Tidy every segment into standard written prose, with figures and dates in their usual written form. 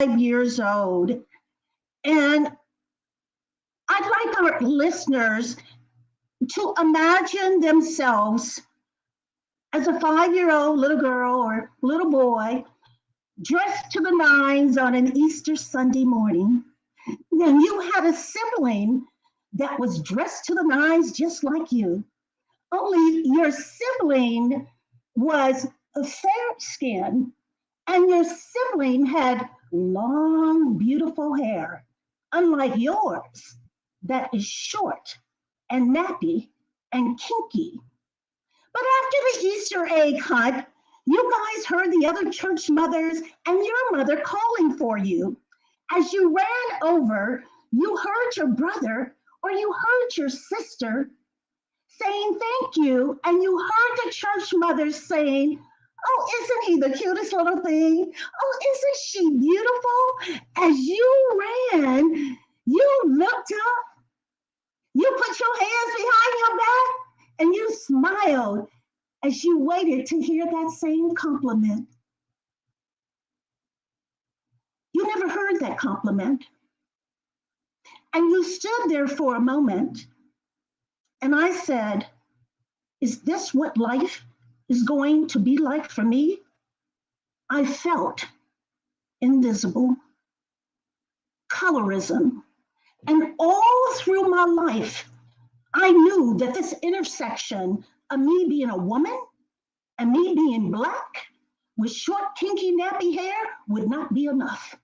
5 years old. And I'd like our listeners to imagine themselves as a 5 year old little girl or little boy dressed to the nines on an Easter Sunday morning. And you had a sibling that was dressed to the nines just like you. Only your sibling was a fair skin, and your sibling had long, beautiful hair, unlike yours, that is short and nappy and kinky. But after the Easter egg hunt, you guys heard the other church mothers and your mother calling for you. As you ran over, you heard your brother or you heard your sister saying thank you, and you heard the church mothers saying, "Oh, isn't he the cutest little thing? Oh, isn't she beautiful?" As you ran, you looked up, you put your hands behind your back, and you smiled as you waited to hear that same compliment. You never heard that compliment. And you stood there for a moment, and I said, "Is this what life is going to be like for me?" I felt invisible, colorism. And all through my life, I knew that this intersection of me being a woman and me being Black with short, kinky, nappy hair would not be enough.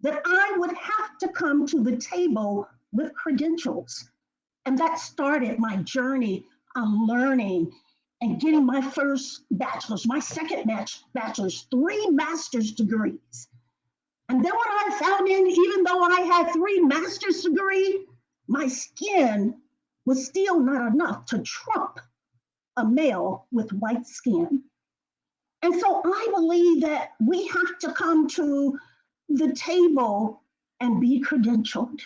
That I would have to come to the table with credentials. And that started my journey on learning and getting my first bachelor's, my second bachelor's, three master's degrees. And then when I found in, even though I had three master's degrees, my skin was still not enough to trump a male with white skin. And so I believe that we have to come to the table and be credentialed.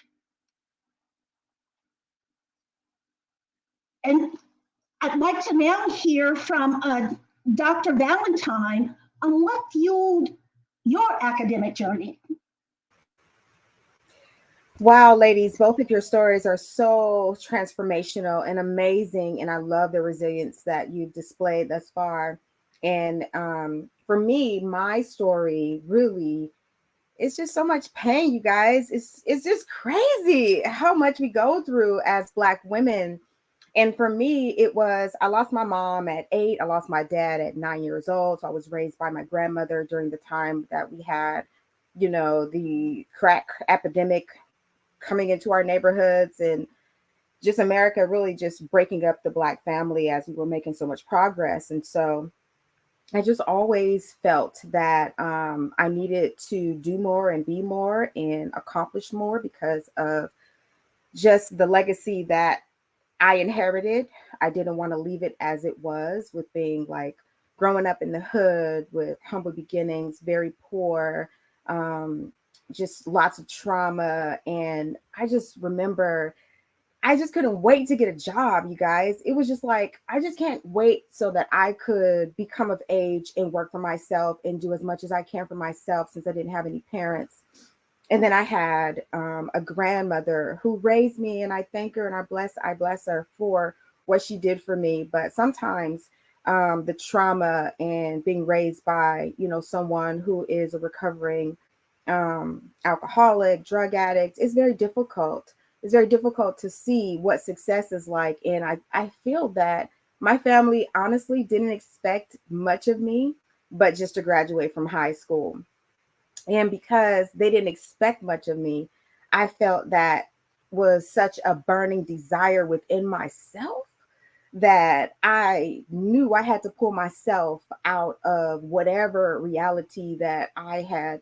And I'd like to now hear from Dr. Valentine on what fueled your academic journey. Wow, ladies, both of your stories are so transformational and amazing. And I love the resilience that you've displayed thus far. And for me, my story really, it's just so much pain, you guys. It's just crazy how much we go through as Black women. And for me, it was, I lost my mom at 8. I lost my dad at 9 years old. So I was raised by my grandmother during the time that we had, the crack epidemic coming into our neighborhoods, and just America really just breaking up the Black family as we were making so much progress. And so I just always felt that I needed to do more and be more and accomplish more because of just the legacy that I inherited. I didn't want to leave it as it was, with being like growing up in the hood with humble beginnings, very poor, just lots of trauma. And I just remember I just couldn't wait to get a job, you guys. It was just like, I just can't wait so that I could become of age and work for myself and do as much as I can for myself, since I didn't have any parents. And then I had a grandmother who raised me, and I thank her and I bless her for what she did for me. But sometimes the trauma and being raised by, someone who is a recovering alcoholic, drug addict, is very difficult. It's very difficult to see what success is like. And I feel that my family honestly didn't expect much of me, but just to graduate from high school. And because they didn't expect much of me, I felt that was such a burning desire within myself that I knew I had to pull myself out of whatever reality that I had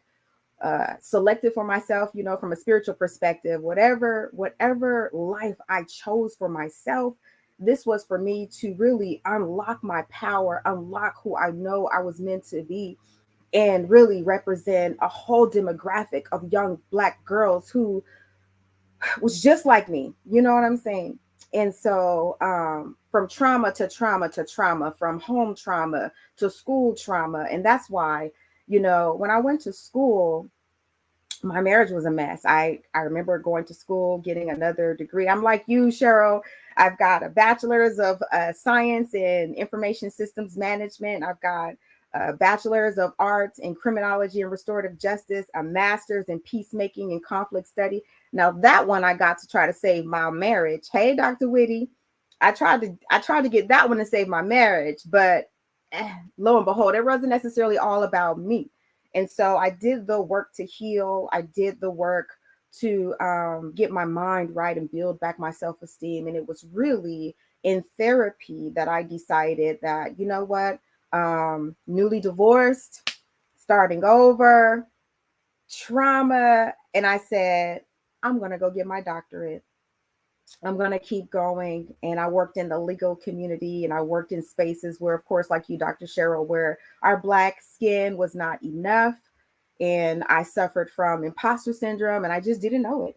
selected for myself, from a spiritual perspective, whatever life I chose for myself. This was for me to really unlock my power, unlock who I know I was meant to be, and really represent a whole demographic of young Black girls who was just like me. You know what I'm saying? And so from trauma to trauma to trauma, from home trauma to school trauma. And that's why, when I went to school, my marriage was a mess. I remember going to school, getting another degree. I'm like you, Cheryl. I've got a bachelor's of science in information systems management. I've got a bachelor's of arts in criminology and restorative justice, a master's in peacemaking and conflict study. Now that one I got to try to save my marriage. Hey, Dr. Whitty, I tried to get that one to save my marriage, but lo and behold, it wasn't necessarily all about me. And so I did the work to heal. I did the work to get my mind right and build back my self-esteem. And it was really in therapy that I decided that, you know what, newly divorced, starting over, trauma. And I said, I'm going to go get my doctorate. I'm going to keep going. And I worked in the legal community and I worked in spaces where, of course, like you, Dr. Cheryl, where our Black skin was not enough. And I suffered from imposter syndrome and I just didn't know it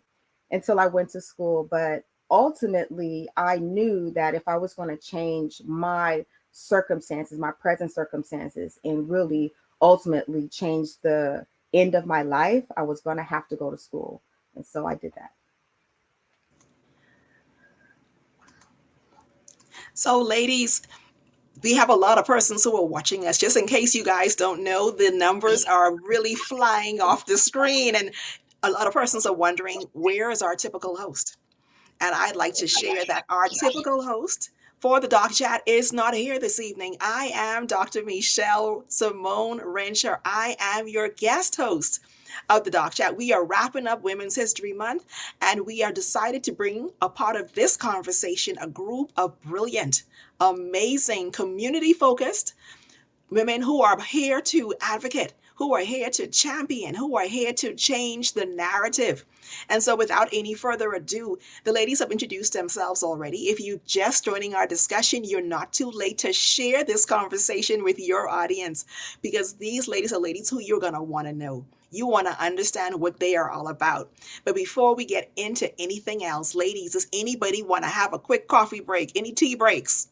until I went to school. But ultimately, I knew that if I was going to change my circumstances, my present circumstances, and really ultimately change the end of my life, I was going to have to go to school. And so I did that. So, ladies, we have a lot of persons who are watching us. Just in case you guys don't know, the numbers are really flying off the screen, and a lot of persons are wondering, where is our typical host? And I'd like to share that our typical host for the Doc Chat is not here this evening. I am Dr. Michelle Simone Rensher. I am your guest host of the Doc Chat. We are wrapping up Women's History Month, and we are decided to bring a part of this conversation a group of brilliant, amazing, community focused women who are here to advocate, who are here to champion, who are here to change the narrative. And so, without any further ado, the ladies have introduced themselves already. If you're just joining our discussion, you're not too late to share this conversation with your audience, because these ladies are ladies who you're going to want to know. You want to understand what they are all about. But before we get into anything else, ladies, does anybody want to have a quick coffee break? Any tea breaks?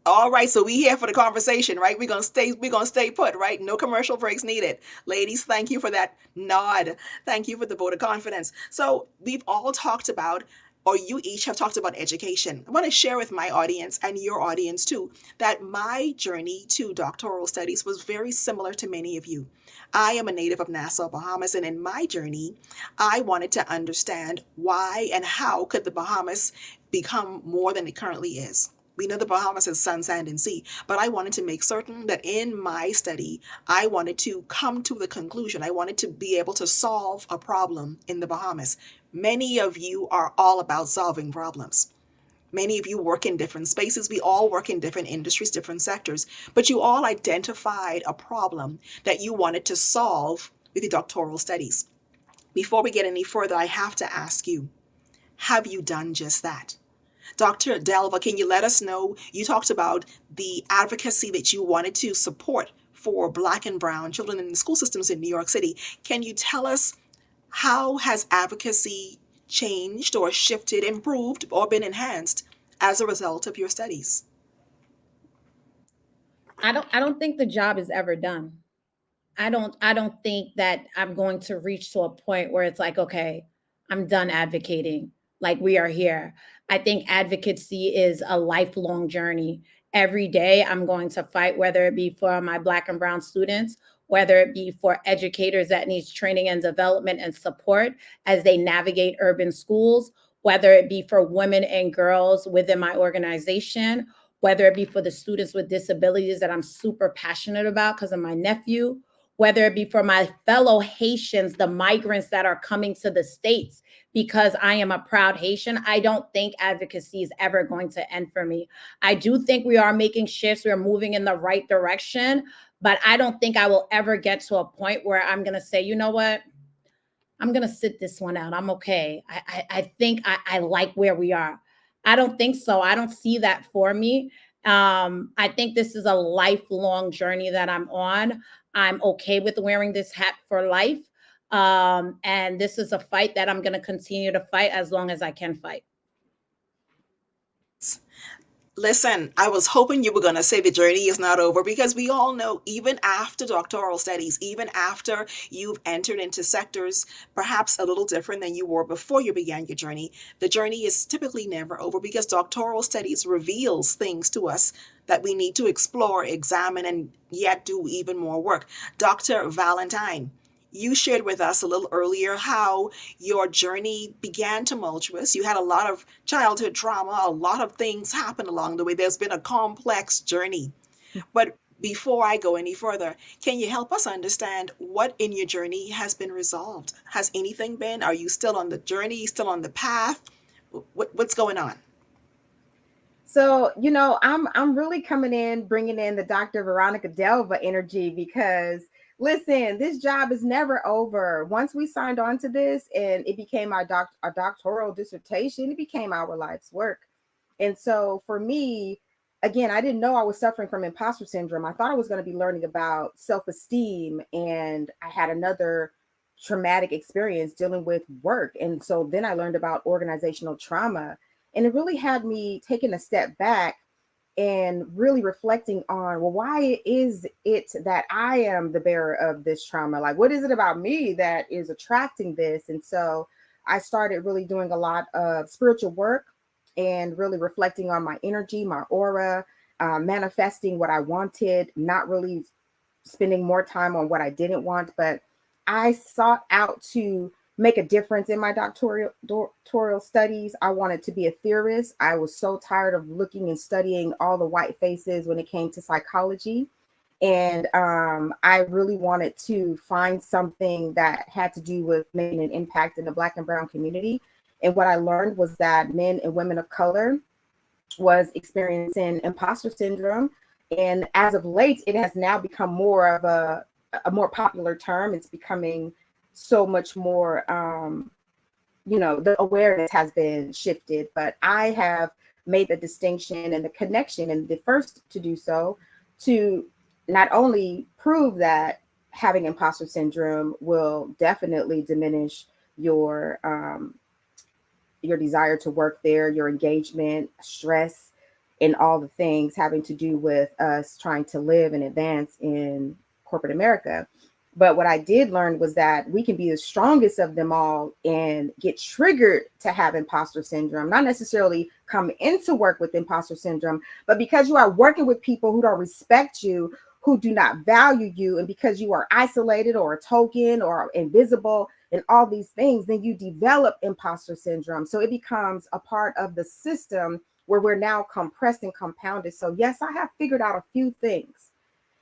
All right, so we here for the conversation, right? We're gonna stay put, right? No commercial breaks needed. Ladies, thank you for that nod. Thank you for the vote of confidence. So we've all talked about, or you each have talked about education. I want to share with my audience and your audience too, that my journey to doctoral studies was very similar to many of you. I am a native of Nassau, Bahamas, and in my journey, I wanted to understand why and how could the Bahamas become more than it currently is. We know the Bahamas is sun, sand, and sea, but I wanted to make certain that in my study, I wanted to come to the conclusion. I wanted to be able to solve a problem in the Bahamas. Many of you are all about solving problems. Many of you work in different spaces. We all work in different industries, different sectors, but you all identified a problem that you wanted to solve with your doctoral studies. Before we get any further, I have to ask you, have you done just that? Dr. Delva, can you let us know? You talked about the advocacy that you wanted to support for Black and Brown children in the school systems in New York City. Can you tell us, how has advocacy changed or shifted, improved, or been enhanced as a result of your studies? I don't think the job is ever done. I don't think that I'm going to reach to a point where it's like, okay, I'm done advocating. Like, we are here. I think advocacy is a lifelong journey. Every day I'm going to fight, whether it be for my Black and Brown students, whether it be for educators that needs training and development and support as they navigate urban schools, whether it be for women and girls within my organization, whether it be for the students with disabilities that I'm super passionate about because of my nephew, whether it be for my fellow Haitians, the migrants that are coming to the States, because I am a proud Haitian. I don't think advocacy is ever going to end for me. I do think we are making shifts. We are moving in the right direction, but I don't think I will ever get to a point where I'm going to say, you know what? I'm going to sit this one out. I'm okay. I think I like where we are. I don't think so. I don't see that for me. I think this is a lifelong journey that I'm on. I'm okay with wearing this hat for life. And this is a fight that I'm going to continue to fight as long as I can fight. Listen, I was hoping you were going to say the journey is not over, because we all know, even after doctoral studies, even after you've entered into sectors perhaps a little different than you were before you began your journey, the journey is typically never over, because doctoral studies reveals things to us that we need to explore, examine, and yet do even more work. Dr. Valentine, you shared with us a little earlier how your journey began tumultuous. You had a lot of childhood trauma, a lot of things happened along the way. There's been a complex journey. But before I go any further, can you help us understand what in your journey has been resolved? Has anything been? Are you still on the journey, still on the path? What's going on? So, I'm really coming in, bringing in the Dr. Veronica Delva energy because, listen, this job is never over. Once we signed on to this and it became our doctoral dissertation, it became our life's work. And so for me, again, I didn't know I was suffering from imposter syndrome. I thought I was going to be learning about self-esteem, and I had another traumatic experience dealing with work. And so then I learned about organizational trauma, and it really had me taking a step back and really reflecting on, well, why is it that I am the bearer of this trauma? Like, what is it about me that is attracting this? And so I started really doing a lot of spiritual work and really reflecting on my energy, my aura, manifesting what I wanted, not really spending more time on what I didn't want, but I sought out to make a difference in my doctoral studies. I wanted to be a theorist. I was so tired of looking and studying all the white faces when it came to psychology. And I really wanted to find something that had to do with making an impact in the Black and Brown community. And what I learned was that men and women of color was experiencing imposter syndrome. And as of late, it has now become more of a more popular term. It's becoming so much more, the awareness has been shifted. But I have made the distinction and the connection, and the first to do so, to not only prove that having imposter syndrome will definitely diminish your desire to work there, your engagement, stress, and all the things having to do with us trying to live and advance in corporate America. But what I did learn was that we can be the strongest of them all and get triggered to have imposter syndrome, not necessarily come into work with imposter syndrome, but because you are working with people who don't respect you, who do not value you, and because you are isolated or a token or invisible and all these things, then you develop imposter syndrome. So it becomes a part of the system where we're now compressed and compounded. So yes, I have figured out a few things,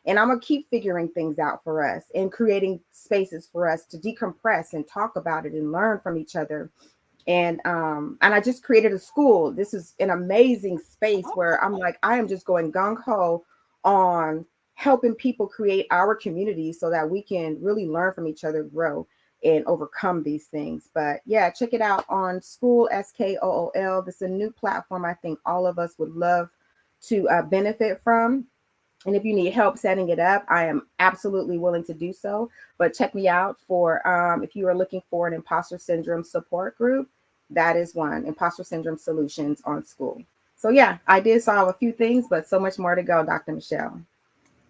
and I'm gonna keep figuring things out for us and creating spaces for us to decompress and talk about it and learn from each other. And I just created a school. This is an amazing space where I'm like, I am just going gung ho on helping people create our community so that we can really learn from each other, grow, and overcome these things. But yeah, check it out on School, SKOOL. This is a new platform I think all of us would love to benefit from. And if you need help setting it up, I am absolutely willing to do so. But check me out for if you are looking for an imposter syndrome support group, that is one, Imposter Syndrome Solutions on School. So yeah, I did solve a few things, but so much more to go, Dr. Michelle.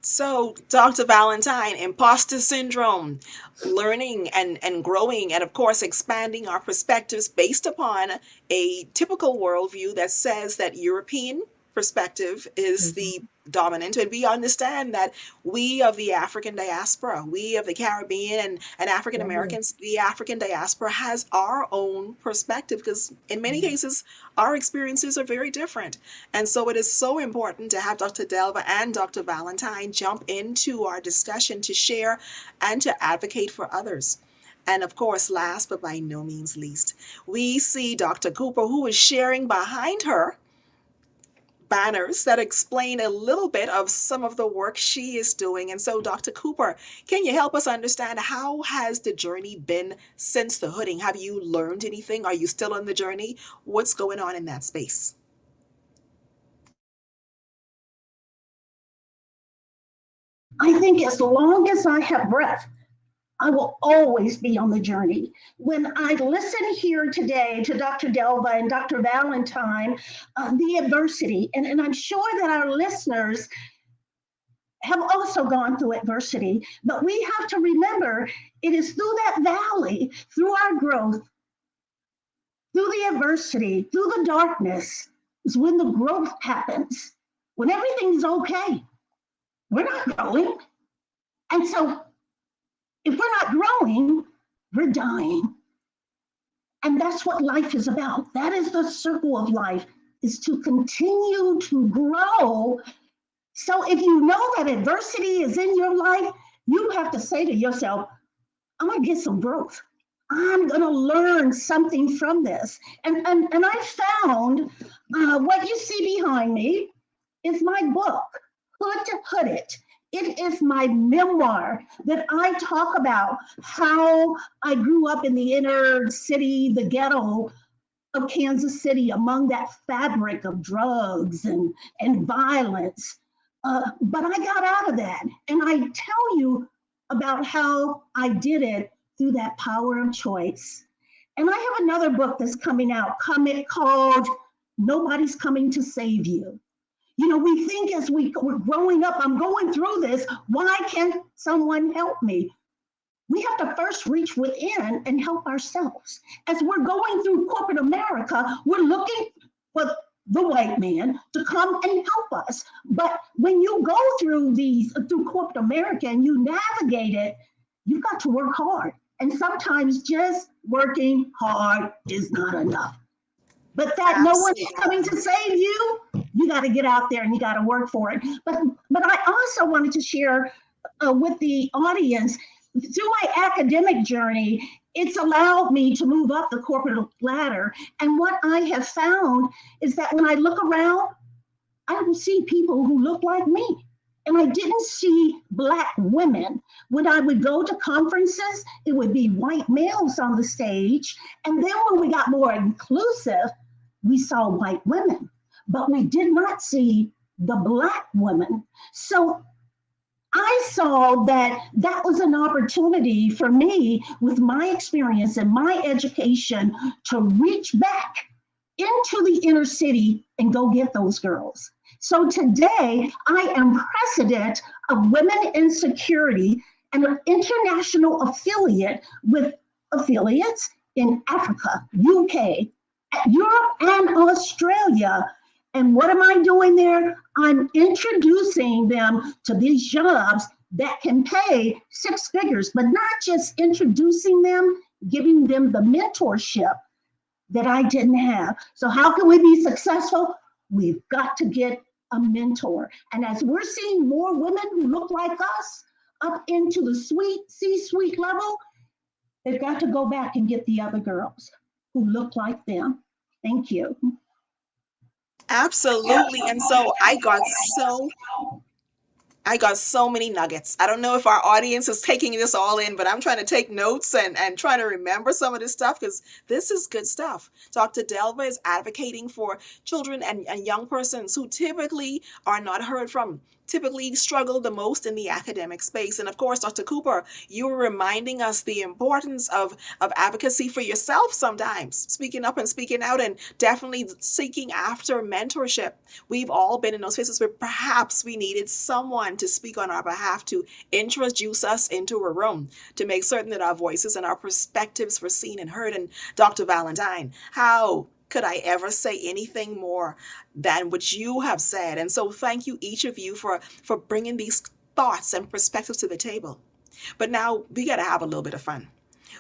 So, Dr. Valentine, imposter syndrome, learning and growing, and of course, expanding our perspectives based upon a typical worldview that says that European perspective is the dominant. And we understand that we of the African diaspora, we of the Caribbean and African Americans, the African diaspora has our own perspective, because in many cases, our experiences are very different. And so it is so important to have Dr. Delva and Dr. Valentine jump into our discussion to share and to advocate for others. And of course, last but by no means least, we see Dr. Cooper, who is sharing behind her banners that explain a little bit of some of the work she is doing. And so, Dr. Cooper, can you help us understand, how has the journey been since the hooding? Have you learned anything? Are you still on the journey? What's going on in that space? I think as long as I have breath, I will always be on the journey. When I listen here today to Dr. Delva and Dr. Valentine, the adversity, and I'm sure that our listeners have also gone through adversity, but we have to remember it is through that valley, through our growth, through the adversity, through the darkness, is when the growth happens. When everything's okay, we're not growing. And so if we're not growing, we're dying. And that's what life is about. That is the circle of life, is to continue to grow. So if you know that adversity is in your life, you have to say to yourself, I'm going to get some growth. I'm going to learn something from this. And I found what you see behind me is my book, Hood to Hood It. It is my memoir that I talk about how I grew up in the inner city, the ghetto of Kansas City, among that fabric of drugs and violence. But I got out of that. And I tell you about how I did it through that power of choice. And I have another book that's coming out called Nobody's Coming to Save You. You know, we think as we're growing up, I'm going through this, why can't someone help me? We have to first reach within and help ourselves. As we're going through corporate America, we're looking for the white man to come and help us. But when you go through corporate America and you navigate it, you've got to work hard. And sometimes just working hard is not enough. But that no one's coming to save you, you got to get out there and you got to work for it. But I also wanted to share with the audience, through my academic journey, it's allowed me to move up the corporate ladder. And what I have found is that when I look around, I don't see people who look like me. And I didn't see Black women. When I would go to conferences, it would be white males on the stage. And then when we got more inclusive, we saw white women, but we did not see the Black women. So I saw that that was an opportunity for me, with my experience and my education, to reach back into the inner city and go get those girls. So today, I am president of Women in Security and an international affiliate with affiliates in Africa, UK, Europe, and Australia. And what am I doing there? I'm introducing them to these jobs that can pay six figures, but not just introducing them, giving them the mentorship that I didn't have. So how can we be successful? We've got to get a mentor. And as we're seeing more women who look like us up into the C-suite level, they've got to go back and get the other girls who look like them. Thank you. Absolutely. And so I got so many nuggets. I don't know if our audience is taking this all in, but I'm trying to take notes and trying to remember some of this stuff, because this is good stuff. Dr. Delva is advocating for children and young persons who typically are not heard from, typically struggle the most in the academic space. And of course, Dr. Cooper, you were reminding us the importance of advocacy for yourself sometimes, speaking up and speaking out, and definitely seeking after mentorship. We've all been in those spaces where perhaps we needed someone to speak on our behalf, to introduce us into a room, to make certain that our voices and our perspectives were seen and heard. And Dr. Valentine, how could I ever say anything more than what you have said? And so thank you, each of you, for bringing these thoughts and perspectives to the table. But now we got to have a little bit of fun.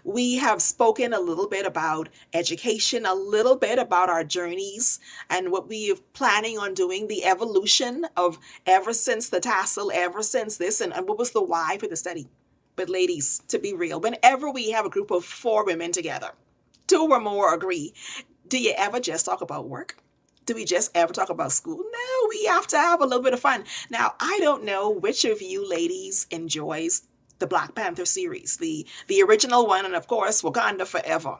We have spoken a little bit about education, a little bit about our journeys and what we are planning on doing, the evolution of ever since the tassel, ever since this, and what was the why for the study. But ladies, to be real, whenever we have a group of 4 women together, 2 or more agree, do you ever just talk about work? Do we just ever talk about school? No, we have to have a little bit of fun. Now, I don't know which of you ladies enjoys the Black Panther series, the original one, and of course, Wakanda Forever.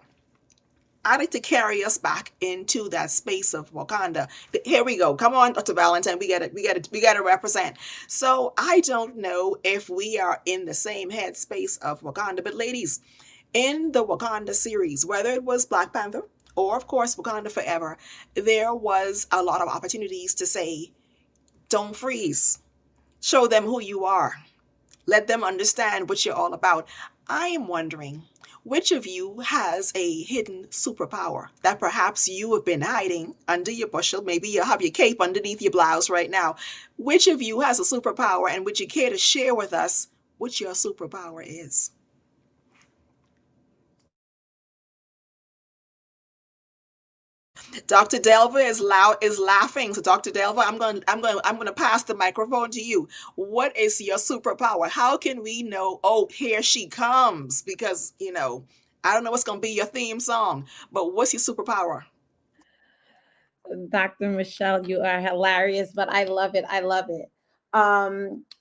I'd like to carry us back into that space of Wakanda. Here we go. Come on, Dr. Valentine. We gotta represent. So I don't know if we are in the same headspace of Wakanda, but ladies, in the Wakanda series, whether it was Black Panther or of course Wakanda Forever, there was a lot of opportunities to say, don't freeze. Show them who you are. Let them understand what you're all about. I am wondering, which of you has a hidden superpower that perhaps you have been hiding under your bushel? Maybe you have your cape underneath your blouse right now. Which of you has a superpower, and would you care to share with us what your superpower is? Dr. Delva is laughing. So Dr. Delva, I'm going to pass the microphone to you. What is your superpower? How can we know, oh, here she comes? Because, I don't know what's going to be your theme song, but what's your superpower? Dr. Michelle, you are hilarious, but I love it. I love it.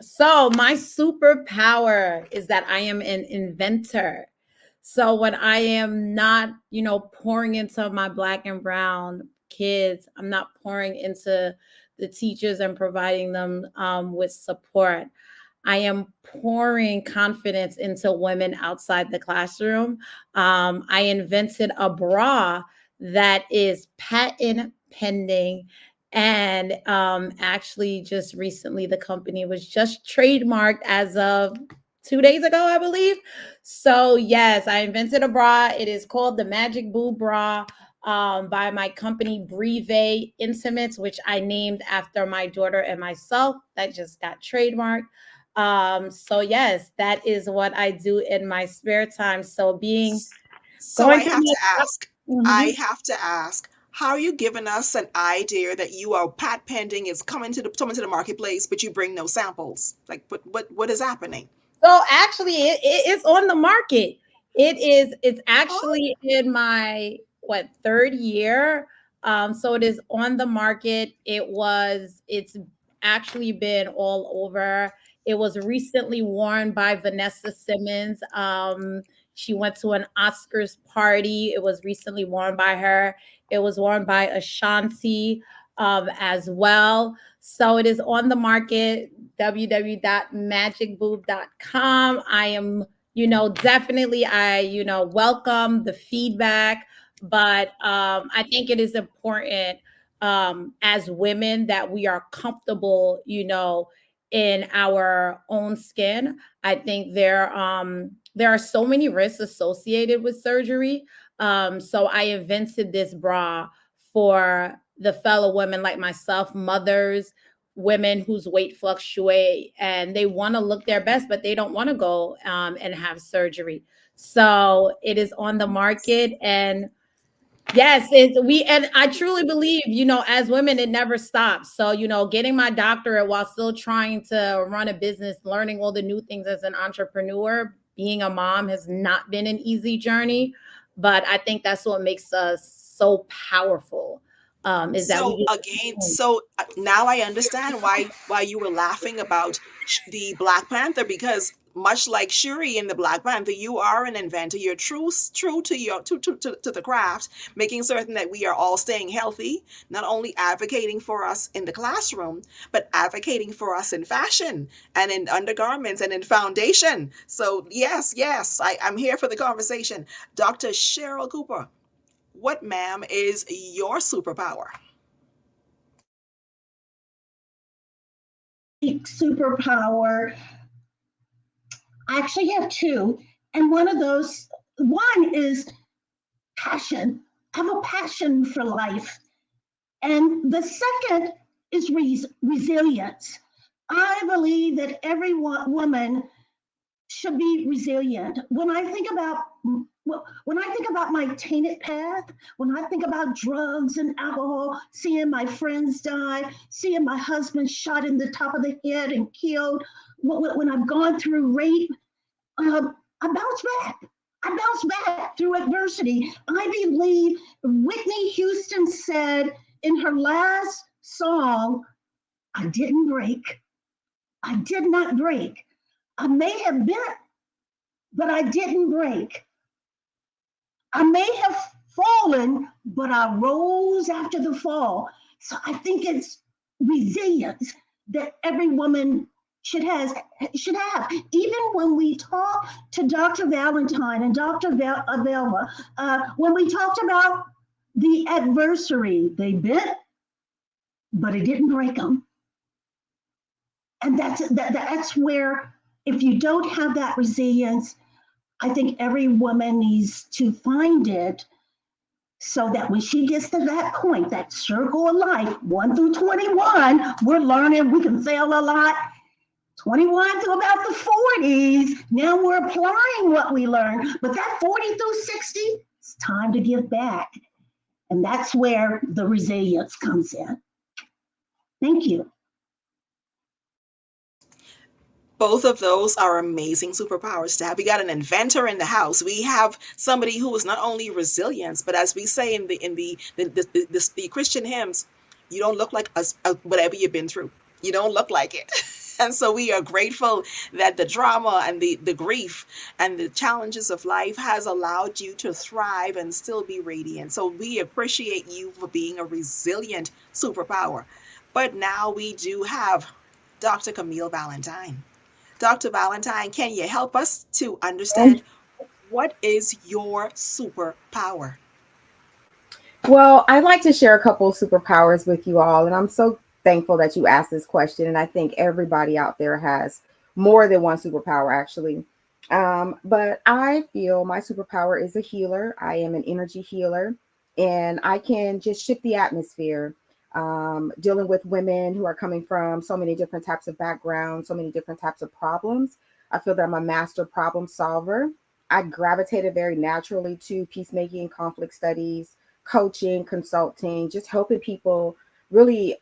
So my superpower is that I am an inventor. So when I am not, pouring into my Black and brown kids, I'm not pouring into the teachers and providing them with support. I am pouring confidence into women outside the classroom. I invented a bra that is patent pending. And actually, just recently, the company was just trademarked as of 2 days ago, I believe. So, yes, I invented a bra. It is called the Magic Boo Bra by my company, Breathe Intimates, which I named after my daughter and myself. That just got trademarked. So yes, that is what I do in my spare time. So being So going I to have to my ask, I Mhm. have to ask, how are you giving us an idea that you are pat pending is coming to the marketplace, but you bring no samples? Like what is happening? So actually, it is on the market. It's Oh, actually in my third year. So it is on the market. It's actually been all over. It was recently worn by Vanessa Simmons. She went to an Oscars party. It was recently worn by her. It was worn by Ashanti as well. So it is on the market, www.magicboob.com. I am, definitely welcome the feedback, but I think it is important as women that we are comfortable, in our own skin. I think there are so many risks associated with surgery. So I invented this bra for the fellow women like myself, mothers, women whose weight fluctuate and they want to look their best, but they don't want to go and have surgery. So it is on the market. And yes, and I truly believe, as women, it never stops. So, getting my doctorate while still trying to run a business, learning all the new things as an entrepreneur, being a mom has not been an easy journey. But I think that's what makes us so powerful. Is that so we again, so now I understand why you were laughing about the Black Panther, because much like Shuri in the Black Panther, you are an inventor. You're true to your to the craft, making certain that we are all staying healthy, not only advocating for us in the classroom, but advocating for us in fashion and in undergarments and in foundation. So yes, I'm here for the conversation. Dr. Cheryl Cooper, what, ma'am, is your superpower? superpower. I actually have two. And one is passion. I have a passion for life. And the second is resilience. I believe that every woman should be resilient. When I think about my tainted path, when I think about drugs and alcohol, seeing my friends die, seeing my husband shot in the top of the head and killed, when I've gone through rape, I bounce back. I bounce back through adversity. I believe Whitney Houston said in her last song, I didn't break. I did not break. I may have bent, but I didn't break. I may have fallen, but I rose after the fall. So I think it's resilience that every woman should have. Even when we talk to Dr. Valentine and Dr. Velma, when we talked about the adversary, they bit, but it didn't break them. And that's where, if you don't have that resilience, I think every woman needs to find it, so that when she gets to that point, that circle of life, 1 through 21, we're learning we can fail a lot. 21 to about the 40s, now we're applying what we learned. But that 40 through 60, it's time to give back. And that's where the resilience comes in. Thank you. Both of those are amazing superpowers to have. We got an inventor in the house. We have somebody who is not only resilient, but as we say in the Christian hymns, you don't look like us, whatever you've been through. You don't look like it. And so we are grateful that the drama and the grief and the challenges of life has allowed you to thrive and still be radiant. So we appreciate you for being a resilient superpower. But now we do have Dr. Camille Valentine. Dr. Valentine, can you help us to understand what is your superpower? Well, I'd like to share a couple of superpowers with you all, and I'm so thankful that you asked this question. And I think everybody out there has more than one superpower, actually. But I feel my superpower is a healer. I am an energy healer, and I can just shift the atmosphere. Dealing with women who are coming from so many different types of backgrounds, so many different types of problems. I feel that I'm a master problem solver. I gravitated very naturally to peacemaking, conflict studies, coaching, consulting, just helping people really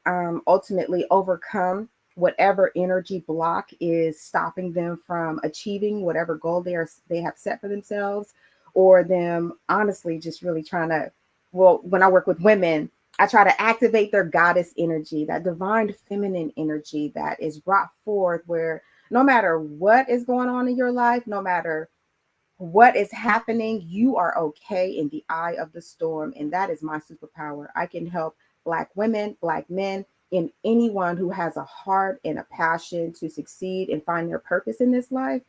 ultimately overcome whatever energy block is stopping them from achieving whatever goal they have set for themselves, or them honestly just really trying to, well, when I work with women, I try to activate their goddess energy, that divine feminine energy that is brought forth, where no matter what is going on in your life, no matter what is happening, you are okay in the eye of the storm. And that is my superpower. I can help Black women, Black men, and anyone who has a heart and a passion to succeed and find their purpose in this life.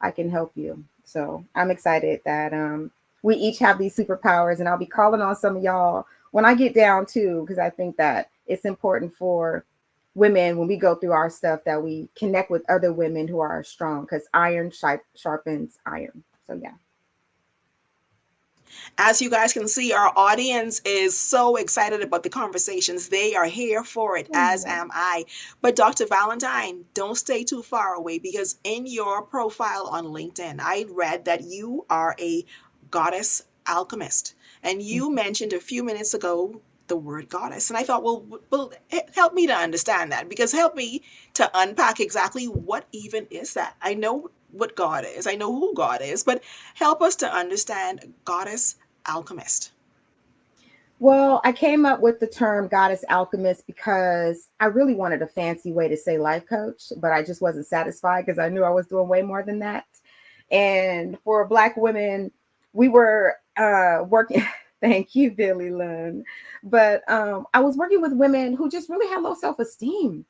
I can help you. So I'm excited that we each have these superpowers, and I'll be calling on some of y'all when I get down too, because I think that it's important for women, when we go through our stuff, that we connect with other women who are strong, because iron sharpens iron. So yeah. As you guys can see, our audience is so excited about the conversations. They are here for it, as am I. But Dr. Valentine, don't stay too far away, because in your profile on LinkedIn, I read that you are a goddess alchemist. And you mentioned a few minutes ago the word goddess. And I thought, well, help me to understand that, because help me to unpack exactly what even is that. I know what God is, I know who God is, but help us to understand goddess alchemist. Well, I came up with the term goddess alchemist because I really wanted a fancy way to say life coach, but I just wasn't satisfied because I knew I was doing way more than that. And for Black women, we were working. Thank you, Billy Lynn. But I was working with women who just really had low self-esteem,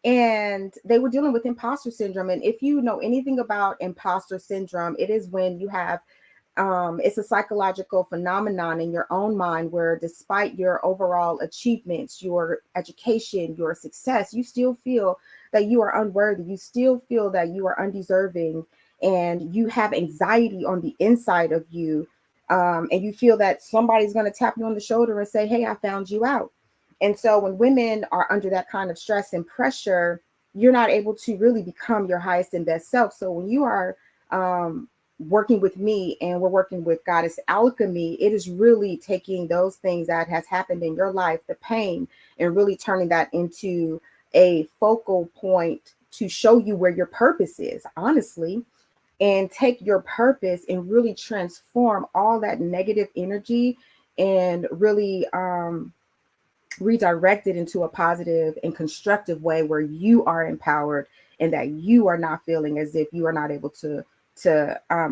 and they were dealing with imposter syndrome. And if you know anything about imposter syndrome, it is when you have it's a psychological phenomenon in your own mind where, despite your overall achievements, your education, your success, you still feel that you are unworthy. You still feel that you are undeserving, and you have anxiety on the inside of you. And you feel that somebody's going to tap you on the shoulder and say, hey, I found you out. And so when women are under that kind of stress and pressure, you're not able to really become your highest and best self. So when you are working with me and we're working with Goddess Alchemy, it is really taking those things that has happened in your life, the pain, and really turning that into a focal point to show you where your purpose is, honestly, and take your purpose and really transform all that negative energy and really redirect it into a positive and constructive way where you are empowered and that you are not feeling as if you are not able to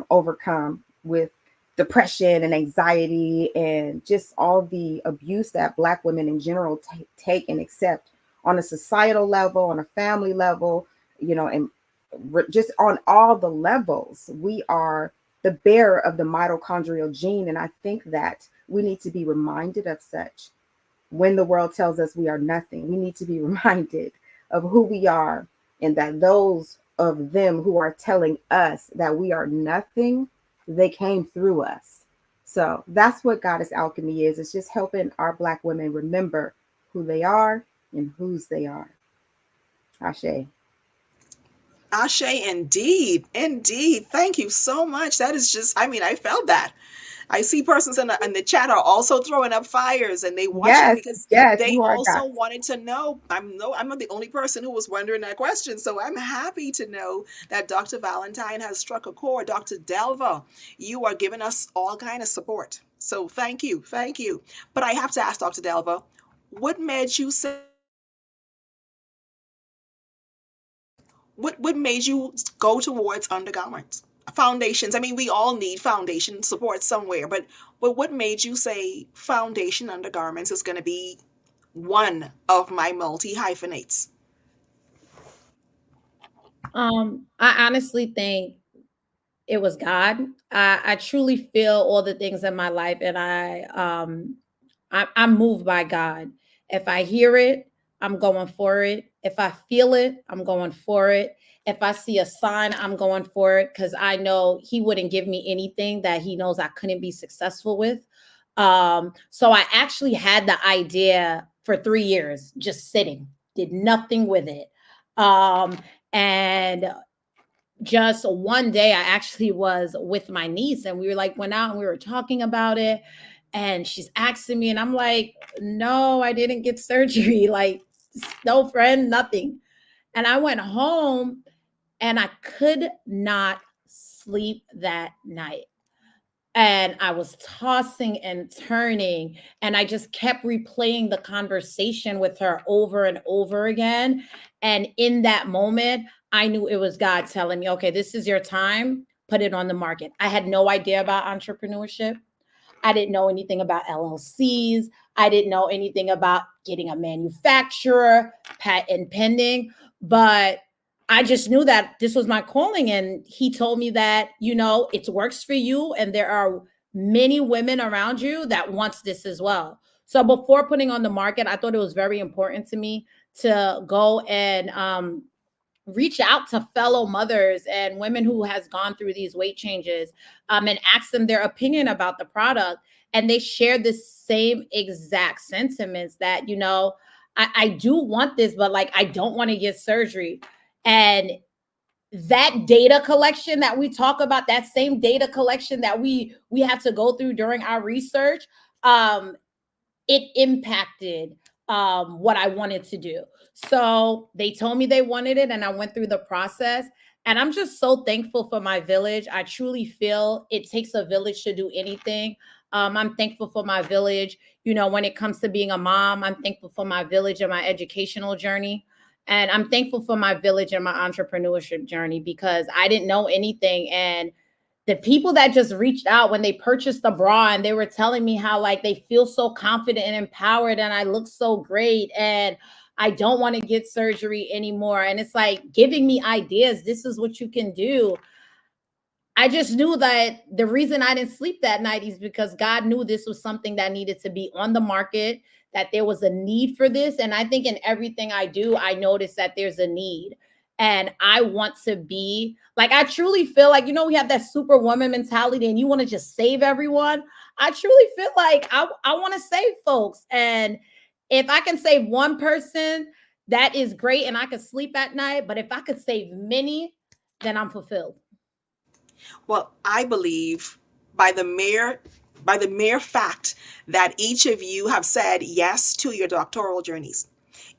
overcome with depression and anxiety and just all the abuse that Black women in general take and accept on a societal level, on a family level, you know, and just on all the levels. We are the bearer of the mitochondrial gene. And I think that we need to be reminded of such when the world tells us we are nothing. We need to be reminded of who we are, and that those of them who are telling us that we are nothing, they came through us. So that's what Goddess Alchemy is. It's just helping our Black women remember who they are and whose they are. Ashe. Ashe, indeed. Indeed. Thank you so much. That is just, I mean, I felt that. I see persons in the chat are also throwing up fires and they watching Yes, because yes, they you are also goddess. wanted to know. I'm not the only person who was wondering that question. So I'm happy to know that Dr. Valentine has struck a chord. Dr. Delva, you are giving us all kind of support. So thank you. Thank you. But I have to ask Dr. Delva, what made you say what made you go towards undergarments? Foundations. I mean, we all need foundation support somewhere, but what made you say foundation undergarments is going to be one of my multi hyphenates? I honestly think it was God. I truly feel all the things in my life, and I'm moved by God. If I hear it, I'm going for it. If I feel it, I'm going for it. If I see a sign, I'm going for it because I know He wouldn't give me anything that He knows I couldn't be successful with. So I actually had the idea for 3 years, just sitting, did nothing with it. And just one day I actually was with my niece and we were like went out and we were talking about it, and she's asking me and I'm like, no, I didn't get surgery. Like, no friend, nothing. And I went home and I could not sleep that night, and I was tossing and turning, and I just kept replaying the conversation with her over and over again. And in that moment, I knew it was God telling me, okay, this is your time, put it on the market. I had no idea about entrepreneurship. I didn't know anything about LLCs. I didn't know anything about getting a manufacturer, patent pending, but I just knew that this was my calling. And he told me that, it works for you. And there are many women around you that wants this as well. So before putting on the market, I thought it was very important to me to go and reach out to fellow mothers and women who has gone through these weight changes, and ask them their opinion about the product. And they share the same exact sentiments that, I do want this, but like, I don't want to get surgery. And that data collection that we talk about, that same data collection that we have to go through during our research, um, it impacted what I wanted to do. So they told me they wanted it, and I went through the process. And I'm just so thankful for my village. I truly feel it takes a village to do anything. I'm thankful for my village. When it comes to being a mom, I'm thankful for my village and my educational journey. And I'm thankful for my village and my entrepreneurship journey because I didn't know anything. And the people that just reached out when they purchased the bra and they were telling me how like they feel so confident and empowered and I look so great and I don't want to get surgery anymore. And it's like giving me ideas. This is what you can do. I just knew that the reason I didn't sleep that night is because God knew this was something that needed to be on the market, that there was a need for this. And I think in everything I do, I notice that there's a need. And I want to be like, I truly feel like, we have that superwoman mentality and you want to just save everyone. I truly feel like I want to save folks. And if I can save one person, that is great. And I could sleep at night. But if I could save many, then I'm fulfilled. Well, I believe by the mere fact that each of you have said yes to your doctoral journeys.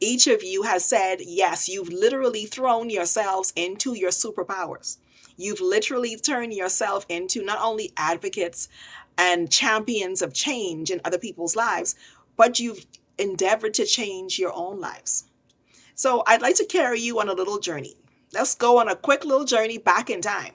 Each of you has said yes. You've literally thrown yourselves into your superpowers. You've literally turned yourself into not only advocates and champions of change in other people's lives, but you've endeavored to change your own lives. So I'd like to carry you on a little journey. Let's go on a quick little journey back in time.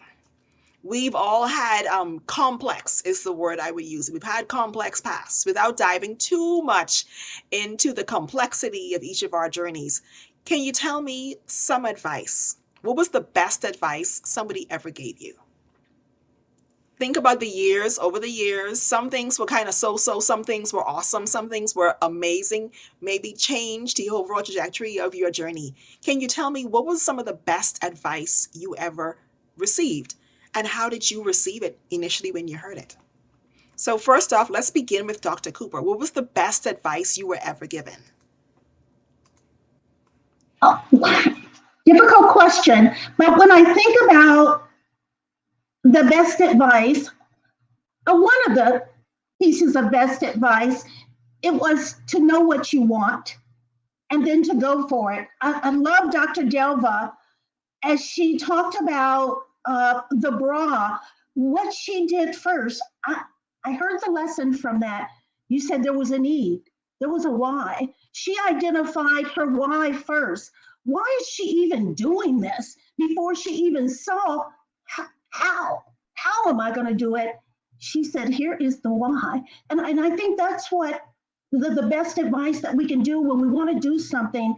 We've all had complex is the word I would use. We've had complex pasts without diving too much into the complexity of each of our journeys. Can you tell me some advice? What was the best advice somebody ever gave you? Think about the years, over the years, some things were kind of so-so, some things were awesome, some things were amazing, maybe changed the overall trajectory of your journey. Can you tell me what was some of the best advice you ever received? And how did you receive it initially when you heard it? So first off, let's begin with Dr. Cooper. What was the best advice you were ever given? Oh, difficult question. But when I think about the best advice, one of the pieces of best advice, it was to know what you want and then to go for it. I love Dr. Delva as she talked about the bra, what she did first. I heard the lesson from that. You said there was a need, there was a why. She identified her why first. Why is she even doing this before she even saw how? How am I going to do it? She said, here is the why. And I think that's what the best advice that we can do when we want to do something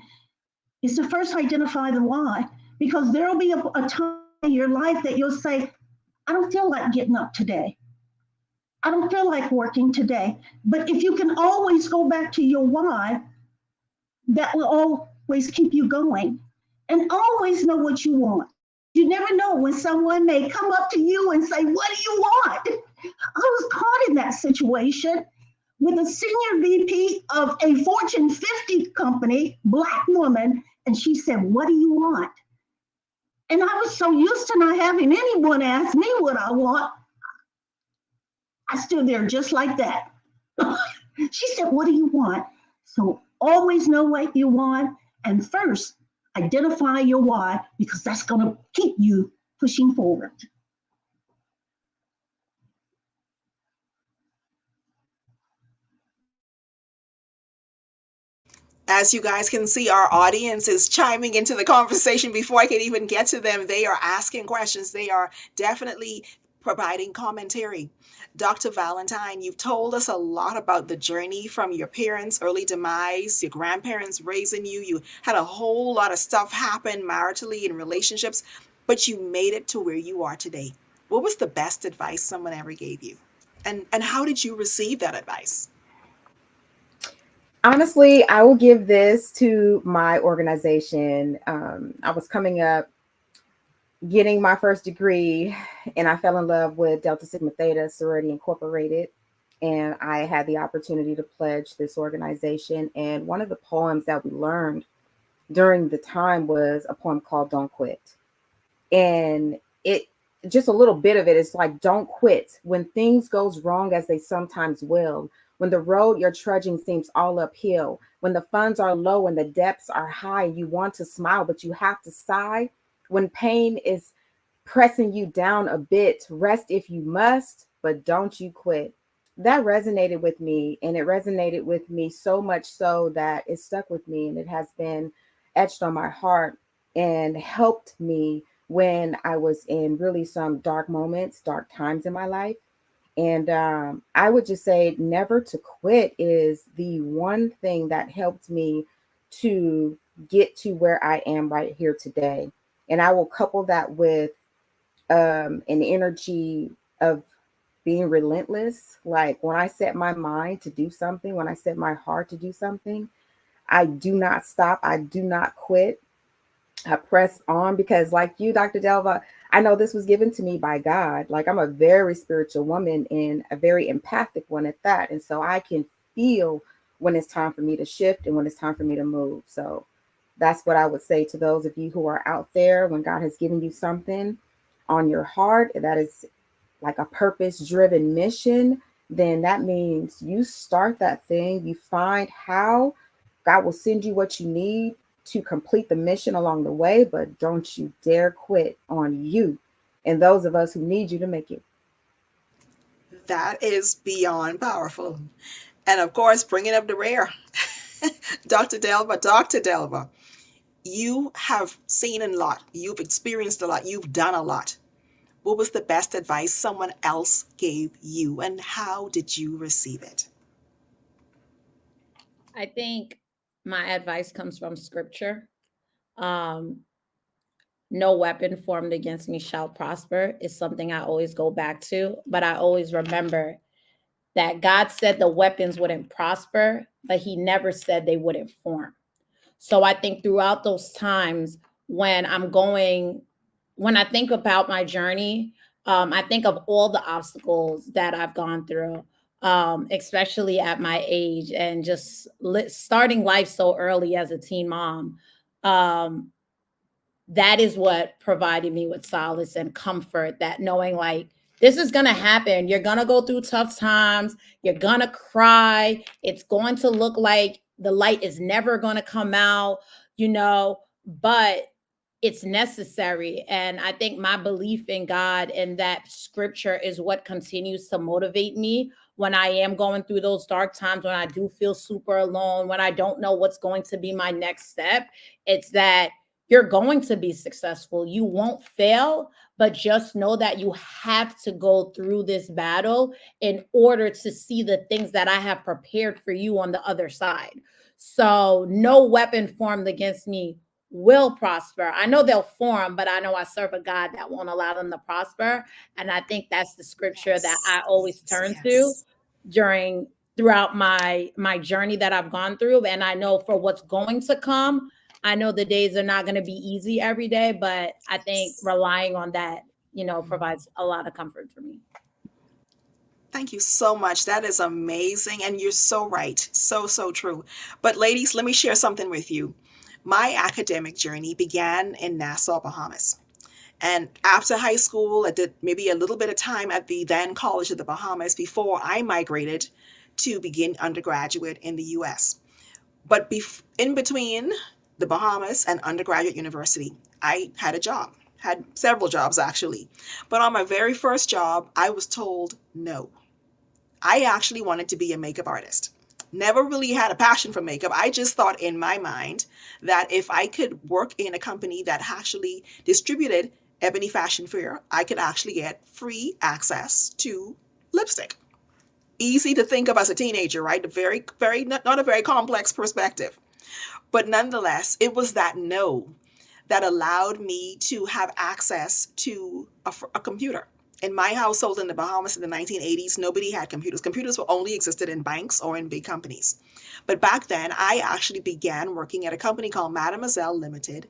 is to first identify the why, because there will be a time in your life that you'll say, I don't feel like getting up today. I don't feel like working today. But if you can always go back to your why, that will always keep you going. And always know what you want. You never know when someone may come up to you and say, what do you want? I was caught in that situation with a senior VP of a Fortune 50 company, Black woman, and she said, what do you want? And I was so used to not having anyone ask me what I want. I stood there just like that. She said, what do you want? So always know what you want. And first, identify your why, because that's going to keep you pushing forward. As you guys can see, our audience is chiming into the conversation before I can even get to them. They are asking questions. They are definitely providing commentary. Dr. Valentine, you've told us a lot about the journey from your parents' early demise, your grandparents raising you. You had a whole lot of stuff happen maritally in relationships, but you made it to where you are today. What was the best advice someone ever gave you? And how did you receive that advice? Honestly, I will give this to my organization. I was coming up, getting my first degree, and I fell in love with Delta Sigma Theta Sorority Incorporated. And I had the opportunity to pledge this organization. And one of the poems that we learned during the time was a poem called Don't Quit. And it just a little bit of it is like, don't quit when things goes wrong, as they sometimes will, when the road you're trudging seems all uphill, when the funds are low and the depths are high, you want to smile but you have to sigh, when pain is pressing you down a bit, rest if you must, but don't you quit. That resonated with me, and it resonated with me so much so that it stuck with me, and it has been etched on my heart and helped me when I was in really some dark moments, dark times in my life. And I would just say never to quit is the one thing that helped me to get to where I am right here today. And I will couple that with an energy of being relentless. Like when I set my mind to do something, when I set my heart to do something, I do not stop. I do not quit. I press on because, like you, Dr. Delva, I know this was given to me by God. Like I'm a very spiritual woman and a very empathic one at that. And so I can feel when it's time for me to shift and when it's time for me to move. So that's what I would say to those of you who are out there. When God has given you something on your heart that is like a purpose driven mission, then that means you start that thing, you find how God will send you what you need to complete the mission along the way, but don't you dare quit on you and those of us who need you to make it. That is beyond powerful. And of course, bringing up the rear. Dr. Delva, you have seen a lot, you've experienced a lot, you've done a lot. what was the best advice someone else gave you, and how did you receive it? I think my advice comes from scripture. Um, no weapon formed against me shall prosper is something I always go back to, but I always remember that God said the weapons wouldn't prosper, but he never said they wouldn't form. So I think throughout those times when I'm going, when I think about my journey, I think of all the obstacles that I've gone through, especially at my age and just starting life so early as a teen mom. Um, that is what provided me with solace and comfort, that knowing like this is going to happen. You're going to go through tough times. You're going to cry. It's going to look like the light is never going to come out, but it's necessary. And I think my belief in God and that scripture is what continues to motivate me when I am going through those dark times, when I do feel super alone, when I don't know what's going to be my next step. It's that you're going to be successful. You won't fail, but just know that you have to go through this battle in order to see the things that I have prepared for you on the other side. So no weapon formed against me will prosper. I know they'll form, but I know I serve a God that won't allow them to prosper. And I think that's the scripture that Yes, I always yes, turn to yes. during throughout my journey that I've gone through. And I know for what's going to come, I know the days are not going to be easy every day, but I think Yes. relying on that, Mhm. provides a lot of comfort for me. Thank you so much. That is amazing. And you're so right. So, so true. But, ladies, let me share something with you. My academic journey began in Nassau, Bahamas. And after high school, I did maybe a little bit of time at the then College of the Bahamas before I migrated to begin undergraduate in the US. But in between the Bahamas and undergraduate university, I had a job, had several jobs actually. But on my very first job, I was told no. I actually wanted to be a makeup artist. Never really had a passion for makeup. I just thought in my mind that if I could work in a company that actually distributed Ebony Fashion Fair, I could actually get free access to lipstick. Easy to think of as a teenager, right? A very, very, not a very complex perspective. But nonetheless, it was that no that allowed me to have access to a computer. In my household in the Bahamas in the 1980s, nobody had computers. Computers were only existed in banks or in big companies. But back then, I actually began working at a company called Mademoiselle Limited.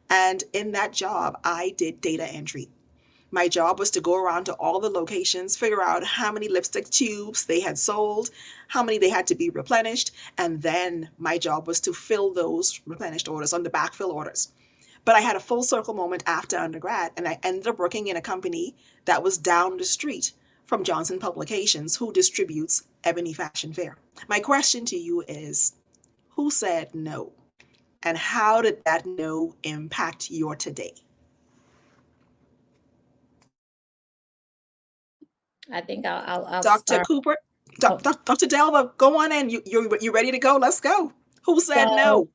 And in that job, I did data entry. My job was to go around to all the locations, figure out how many lipstick tubes they had sold, how many they had to be replenished, and then my job was to fill those replenished orders on the backfill orders. But I had a full circle moment after undergrad, and I ended up working in a company that was down the street from Johnson Publications, who distributes Ebony Fashion Fair. My question to you is, who said no? And how did that no impact your today? I think I'll Dr. start. Cooper, Oh, Dr. Delva, go on in. You ready to go? Let's go. Who said so no?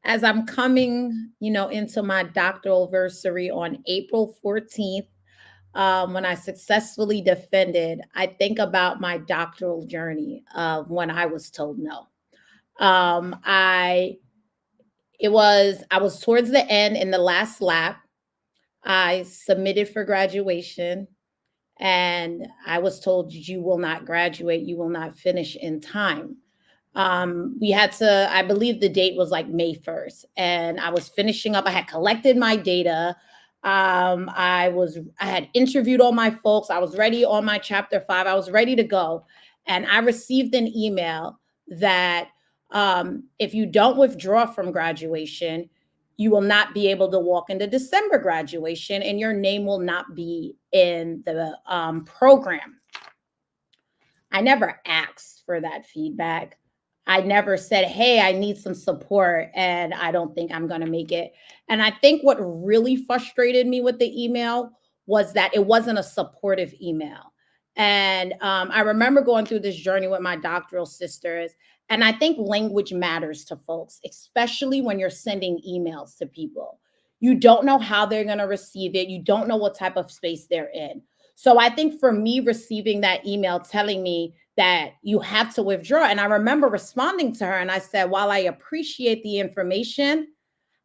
as I'm coming, into my doctoral anniversary on April 14th, when I successfully defended, I think about my doctoral journey of when I was told no. I I was towards the end in the last lap. I submitted for graduation and I was told you will not graduate, you will not finish in time. We had to, I believe the date was like May 1st, and I was finishing up. I had collected my data. I had interviewed all my folks. I was ready on my chapter 5. I was ready to go. And I received an email that if you don't withdraw from graduation, you will not be able to walk into December graduation and your name will not be in the program. I never asked for that feedback. I never said, hey, I need some support and I don't think I'm going to make it. And I think what really frustrated me with the email was that it wasn't a supportive email. And I remember going through this journey with my doctoral sisters. And I think language matters to folks, especially when you're sending emails to people. You don't know how they're going to receive it. You don't know what type of space they're in. So I think for me, receiving that email telling me that you have to withdraw, and I remember responding to her and I said, while I appreciate the information,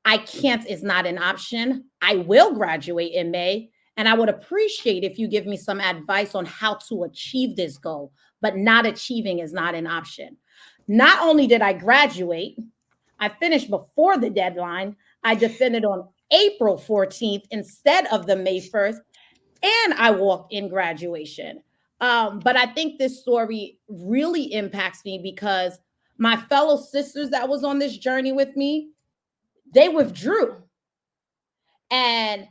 I can't is not an option. I will graduate in May, and I would appreciate if you give me some advice on how to achieve this goal, but not achieving is not an option. Not only did I graduate, I finished before the deadline. I defended on April 14th instead of the May 1st, and I walked in graduation. But I think this story really impacts me because my fellow sisters that was on this journey with me, they withdrew. And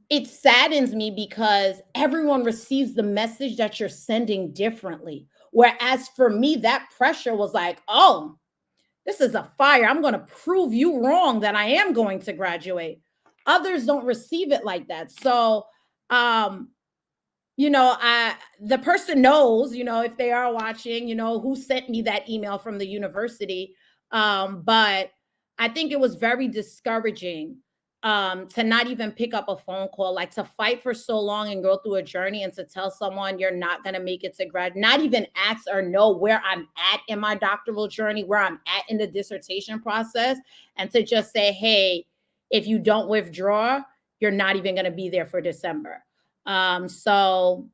it saddens me because everyone receives the message that you're sending differently. Whereas for me, that pressure was like, oh, this is a fire. I'm going to prove you wrong that I am going to graduate. Others don't receive it like that. So, the person knows, if they are watching, who sent me that email from the university. But I think it was very discouraging to not even pick up a phone call, like to fight for so long and go through a journey and to tell someone you're not going to make it to grad, not even ask or know where I'm at in my doctoral journey, where I'm at in the dissertation process, and to just say, hey, if you don't withdraw, you're not even going to be there for December. So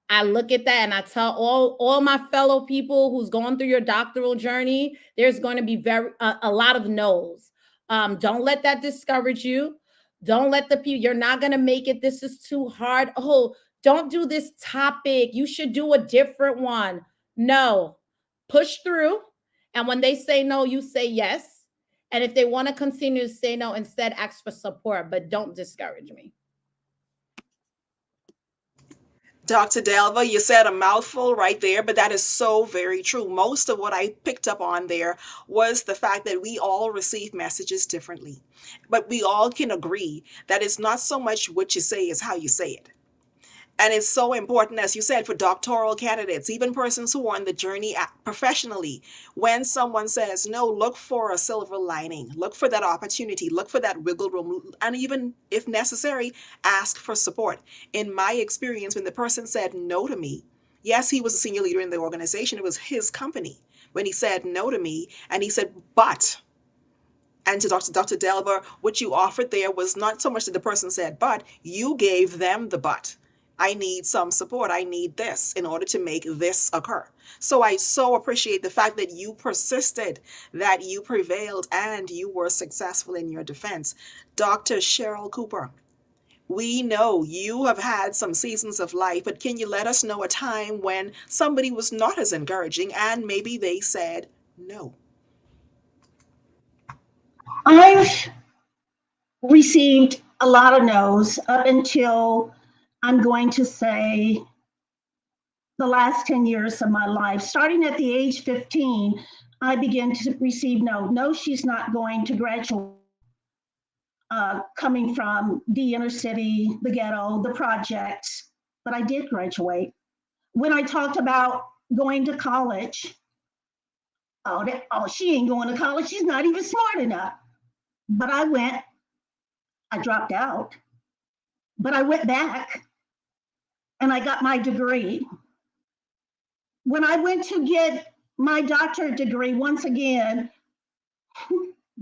I look at that and I tell all my fellow people who's going through your doctoral journey, there's going to be a lot of no's. Don't let that discourage you. Don't let the people, you're not going to make it. This is too hard. Oh, don't do this topic. You should do a different one. No, push through. And when they say no, you say yes. And if they want to continue to say no, instead ask for support, but don't discourage me. Dr. Delva, you said a mouthful right there, but that is so very true. Most of what I picked up on there was the fact that we all receive messages differently, but we all can agree that it's not so much what you say, is how you say it. And it's so important, as you said, for doctoral candidates, even persons who are on the journey professionally. When someone says no, look for a silver lining, look for that opportunity, look for that wiggle room, and even if necessary, ask for support. In my experience, when the person said no to me, yes, he was a senior leader in the organization, it was his company. When he said no to me, and he said, but, and to Dr. Delver, what you offered there was not so much that the person said, but you gave them the but. I need some support. I need this in order to make this occur. So I so appreciate the fact that you persisted, that you prevailed, and you were successful in your defense. Dr. Cheryl Cooper, we know you have had some seasons of life, but can you let us know a time when somebody was not as encouraging and maybe they said no? I've received a lot of no's up until, I'm going to say, the last 10 years of my life. Starting at the age 15, I began to receive no, she's not going to graduate. Coming from the inner city, the ghetto, the projects, but I did graduate. When I talked about going to college, she ain't going to college. She's not even smart enough. But I went, I dropped out, but I went back and I got my degree. When I went to get my doctorate degree, once again,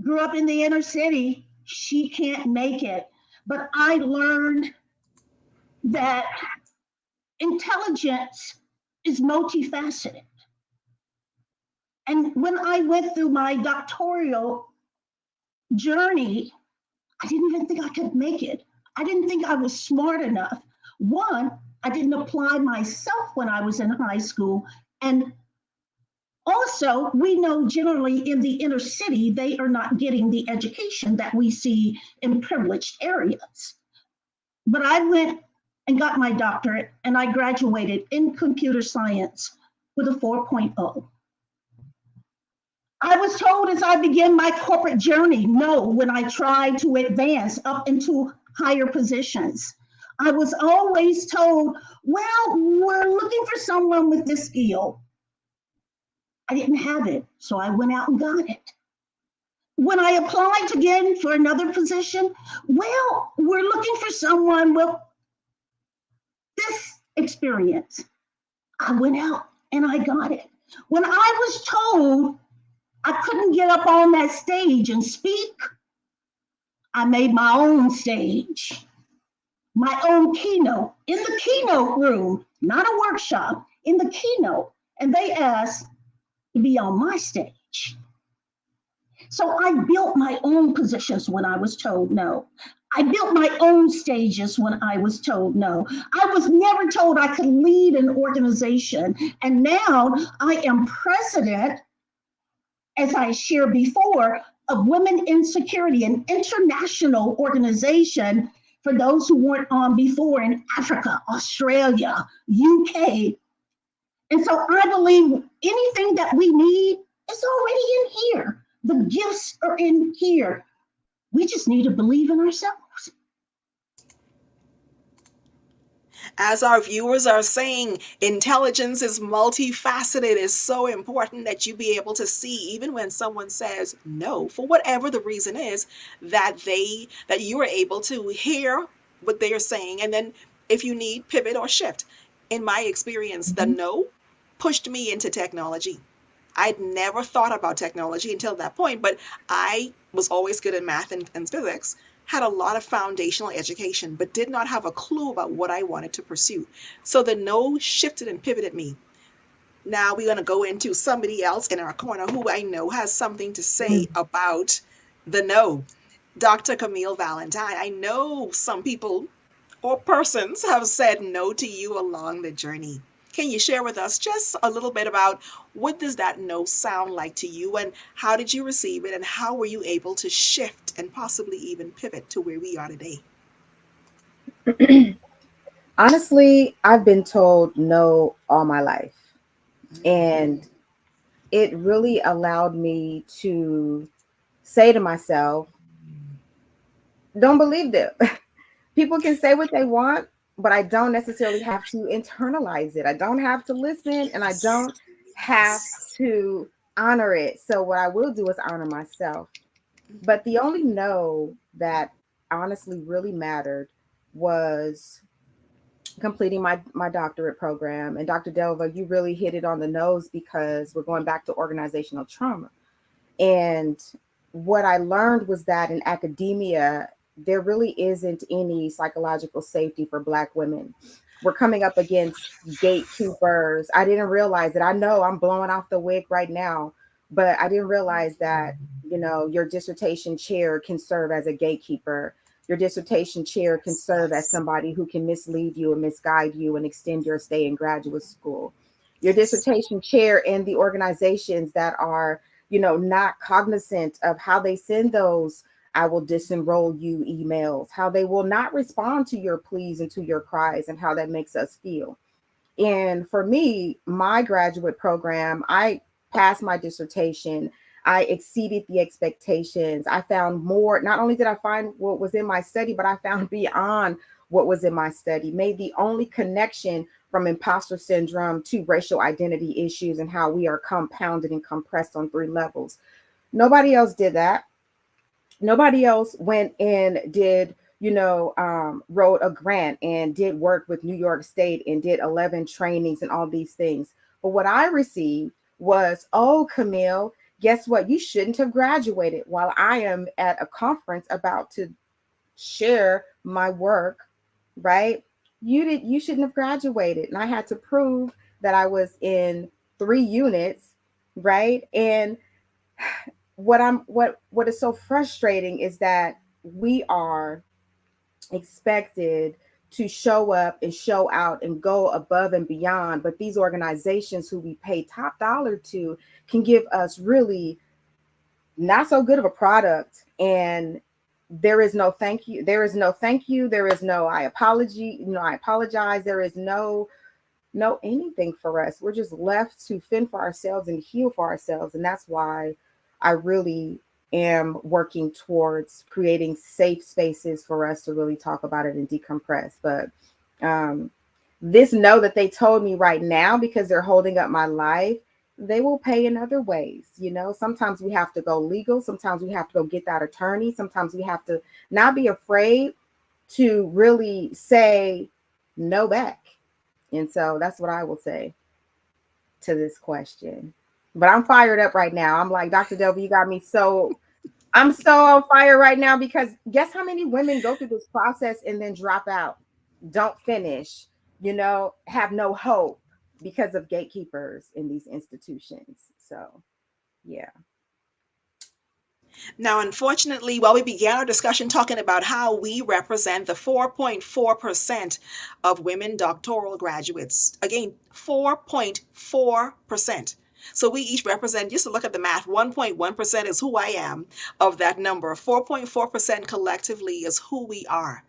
grew up in the inner city, she can't make it. But I learned that intelligence is multifaceted. And when I went through my doctoral journey, I didn't even think I could make it. I didn't think I was smart enough. One, I didn't apply myself when I was in high school. And also, we know generally in the inner city, they are not getting the education that we see in privileged areas. But I went and got my doctorate, and I graduated in computer science with a 4.0. I was told as I began my corporate journey, no, when I tried to advance up into higher positions. I was always told, well, we're looking for someone with this skill. I didn't have it, so I went out and got it. when I applied again for another position, well, we're looking for someone with this experience. I went out and I got it. When I was told I couldn't get up on that stage and speak, I made my own stage, my own keynote in the keynote room, not a workshop, in the keynote. And they asked to be on my stage. So I built my own positions when I was told no. I built my own stages when I was told no. I was never told I could lead an organization. And now I am president, as I shared before, of Women in Security, an international organization for those who weren't on before in Africa, Australia, UK. And so I believe anything that we need is already in here. The gifts are in here. We just need to believe in ourselves. As our viewers are saying, intelligence is multifaceted. It's so important that you be able to see, even when someone says no, for whatever the reason is, that you are able to hear what they are saying, and then if you need, pivot or shift. In my experience, the no pushed me into technology. I'd never thought about technology until that point, but I was always good at math and physics, had a lot of foundational education, but did not have a clue about what I wanted to pursue. So the no shifted and pivoted me. Now we're going to go into somebody else in our corner who I know has something to say about the no. Dr. Camille Valentine, I know some people or persons have said no to you along the journey. Can you share with us just a little bit about what does that no sound like to you, and how did you receive it, and how were you able to shift and possibly even pivot to where we are today? Honestly, I've been told no all my life. And it really allowed me to say to myself, don't believe them. People can say what they want, but I don't necessarily have to internalize it. I don't have to listen, and I don't have to honor it. So what I will do is honor myself. But the only no that honestly really mattered was completing my doctorate program. And Dr. Delva, you really hit it on the nose, because we're going back to organizational trauma. And what I learned was that in academia, there really isn't any psychological safety for Black women. We're coming up against gatekeepers. I didn't realize that. I know I'm blowing off the wig right now, but I didn't realize that, your dissertation chair can serve as a gatekeeper. Your dissertation chair can serve as somebody who can mislead you and misguide you and extend your stay in graduate school. Your dissertation chair and the organizations that are, not cognizant of how they send those "I will disenroll you" emails, how they will not respond to your pleas and to your cries, and how that makes us feel. And for me, my graduate program, I passed my dissertation. I exceeded the expectations. I found more. Not only did I find what was in my study, but I found beyond what was in my study, made the only connection from imposter syndrome to racial identity issues and how we are compounded and compressed on 3 levels. Nobody else did that. Nobody else went and did, wrote a grant and did work with New York State and did 11 trainings and all these things. But what I received was, "Oh, Camille, guess what? You shouldn't have graduated," while I am at a conference about to share my work, right? You shouldn't have graduated. And I had to prove that I was in 3 units, right? And what is so frustrating is that we are expected to show up and show out and go above and beyond, but these organizations who we pay top dollar to can give us really not so good of a product, and there is no thank you. There is no thank you. There is no I apologize. There is no anything for us. We're just left to fend for ourselves and heal for ourselves. And that's why I really am working towards creating safe spaces for us to really talk about it and decompress. But this no that they told me right now, because they're holding up my life, they will pay in other ways. You know, sometimes we have to go legal, sometimes we have to go get that attorney, sometimes we have to not be afraid to really say no back. And so that's what I will say to this question. But I'm fired up right now. I'm like, Dr. Delby, you got me so, I'm so on fire right now, because guess how many women go through this process and then drop out, don't finish, you know, have no hope because of gatekeepers in these institutions. So, yeah. Now, unfortunately, while we began our discussion talking about how we represent the 4.4% of women doctoral graduates, again, 4.4%. So we each represent, just to look at the math, 1.1% is who I am of that number. 4.4% collectively is who we are.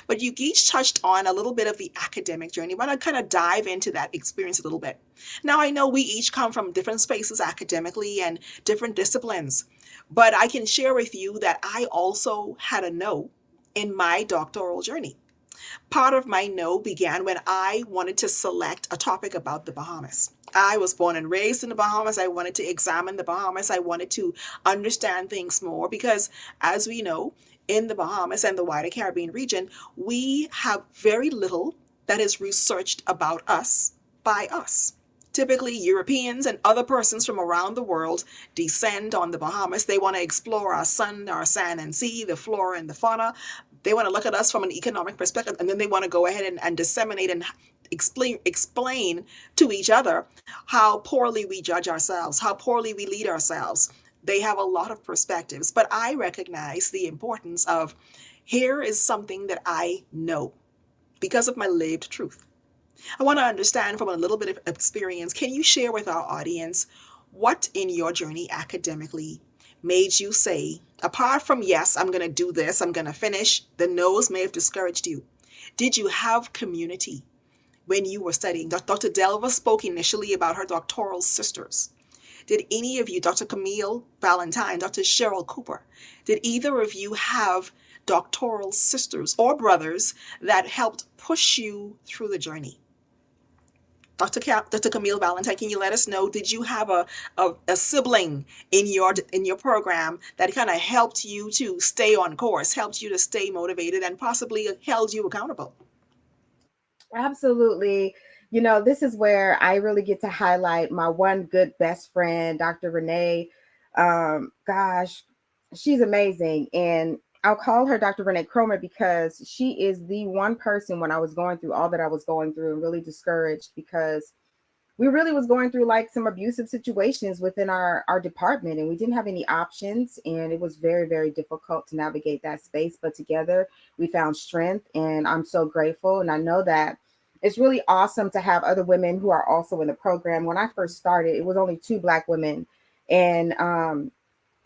But you each touched on a little bit of the academic journey. I want to kind of dive into that experience a little bit. Now, I know we each come from different spaces academically and different disciplines, but I can share with you that I also had a no in my doctoral journey. Part of my no began when I wanted to select a topic about the Bahamas. I was born and raised in the Bahamas. I wanted to examine the Bahamas. I wanted to understand things more because, as we know, in the Bahamas and the wider Caribbean region, we have very little that is researched about us by us. Typically, Europeans and other persons from around the world descend on the Bahamas. They want to explore our sun, our sand and sea, the flora and the fauna. They want to look at us from an economic perspective, and then they want to go ahead and disseminate and explain to each other how poorly we judge ourselves, how poorly we lead ourselves. They have a lot of perspectives, but I recognize the importance of, here is something that I know because of my lived truth. I want to understand from a little bit of experience. Can you share with our audience what in your journey academically made you say, apart from yes, I'm going to do this, I'm going to finish, the no's may have discouraged you. Did you have community when you were studying? Dr. Delva spoke initially about her doctoral sisters. Did any of you, Dr. Camille Valentine, Dr. Cheryl Cooper, did either of you have doctoral sisters or brothers that helped push you through the journey? Dr. Camille Valentine, can you let us know, did you have a sibling in your program that kind of helped you to stay on course, helped you to stay motivated, and possibly held you accountable? Absolutely. You know, this is where I really get to highlight my one good best friend, Dr. Renee. Gosh, she's amazing. And I'll call her Dr. Renee Cromer because she is the one person when I was going through all that I was going through and really discouraged, because we really was going through like some abusive situations within our department, and we didn't have any options, and it was very, very difficult to navigate that space. But together we found strength, and I'm so grateful. And I know that it's really awesome to have other women who are also in the program. When I first started, it was only 2 Black women, and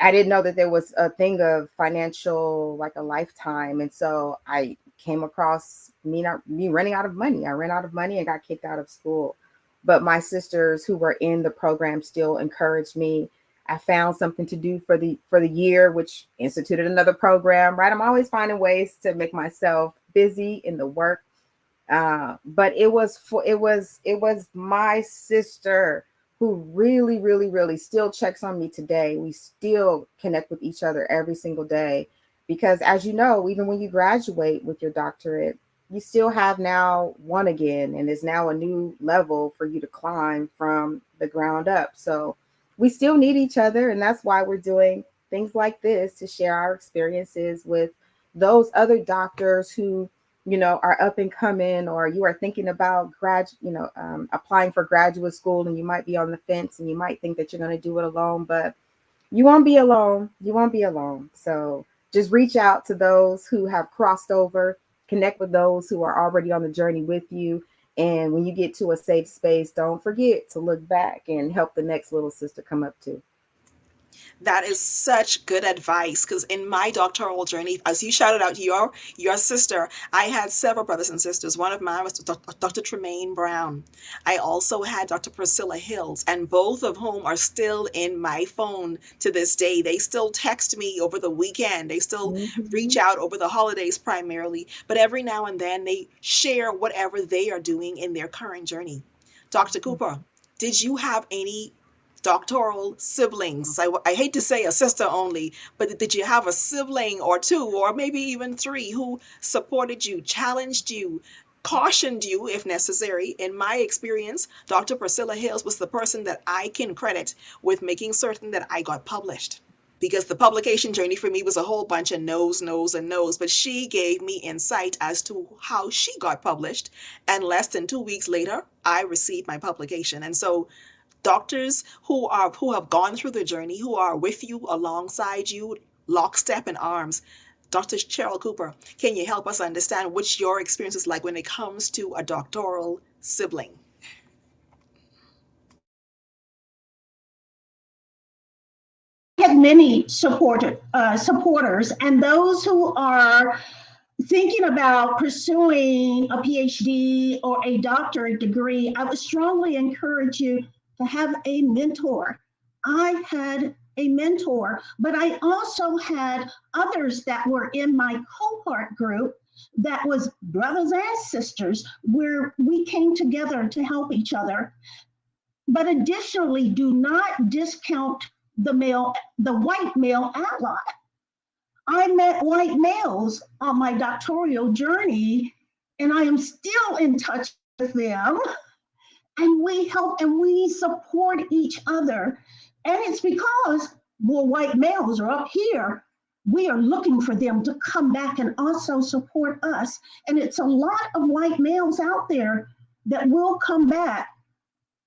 I didn't know that there was a thing of financial, like a lifetime. And so I came across me running out of money. I ran out of money and got kicked out of school. But my sisters who were in the program still encouraged me. I found something to do for the year, which instituted another program, right? I'm always finding ways to make myself busy in the work. But it was my sister who really, really, really still checks on me today. We still connect with each other every single day, because as you know, even when you graduate with your doctorate, you still have now one again, and there's now a new level for you to climb from the ground up. So we still need each other, and that's why we're doing things like this, to share our experiences with those other doctors who, you know, are up and coming, or you are thinking about applying for graduate school, and you might be on the fence, and you might think that you're going to do it alone, but you won't be alone. You won't be alone. So just reach out to those who have crossed over, connect with those who are already on the journey with you. And when you get to a safe space, don't forget to look back and help the next little sister come up too. That is such good advice, because in my doctoral journey, as you shouted out your sister, I had several brothers and sisters. One of mine was Dr. Tremaine Brown. I also had Dr. Priscilla Hills, and both of whom are still in my phone to this day. They still text me over the weekend. They still reach Mhm. out over the holidays primarily, but every now and then they share whatever they are doing in their current journey. Dr. Cooper, did you have any doctoral siblings? I hate to say a sister only, but did you have a sibling or two, or maybe even three, who supported you, challenged you, cautioned you if necessary? In my experience, Dr. Priscilla Hills was the person that I can credit with making certain that I got published, because the publication journey for me was a whole bunch of no's, no's, and no's. But she gave me insight as to how she got published. And less than 2 weeks later, I received my publication. And so doctors who have gone through the journey, who are with you, alongside you, lockstep in arms. Dr. Cheryl Cooper, can you help us understand what your experience is like when it comes to a doctoral sibling? Had many supporters, and those who are thinking about pursuing a PhD or a doctorate degree, I would strongly encourage you to have a mentor. I had a mentor, but I also had others that were in my cohort group that was brothers and sisters, where we came together to help each other. But additionally, do not discount the white male ally. I met white males on my doctoral journey, and I am still in touch with them. And we help and we support each other. And it's because more white males are up here. We are looking for them to come back and also support us. And it's a lot of white males out there that will come back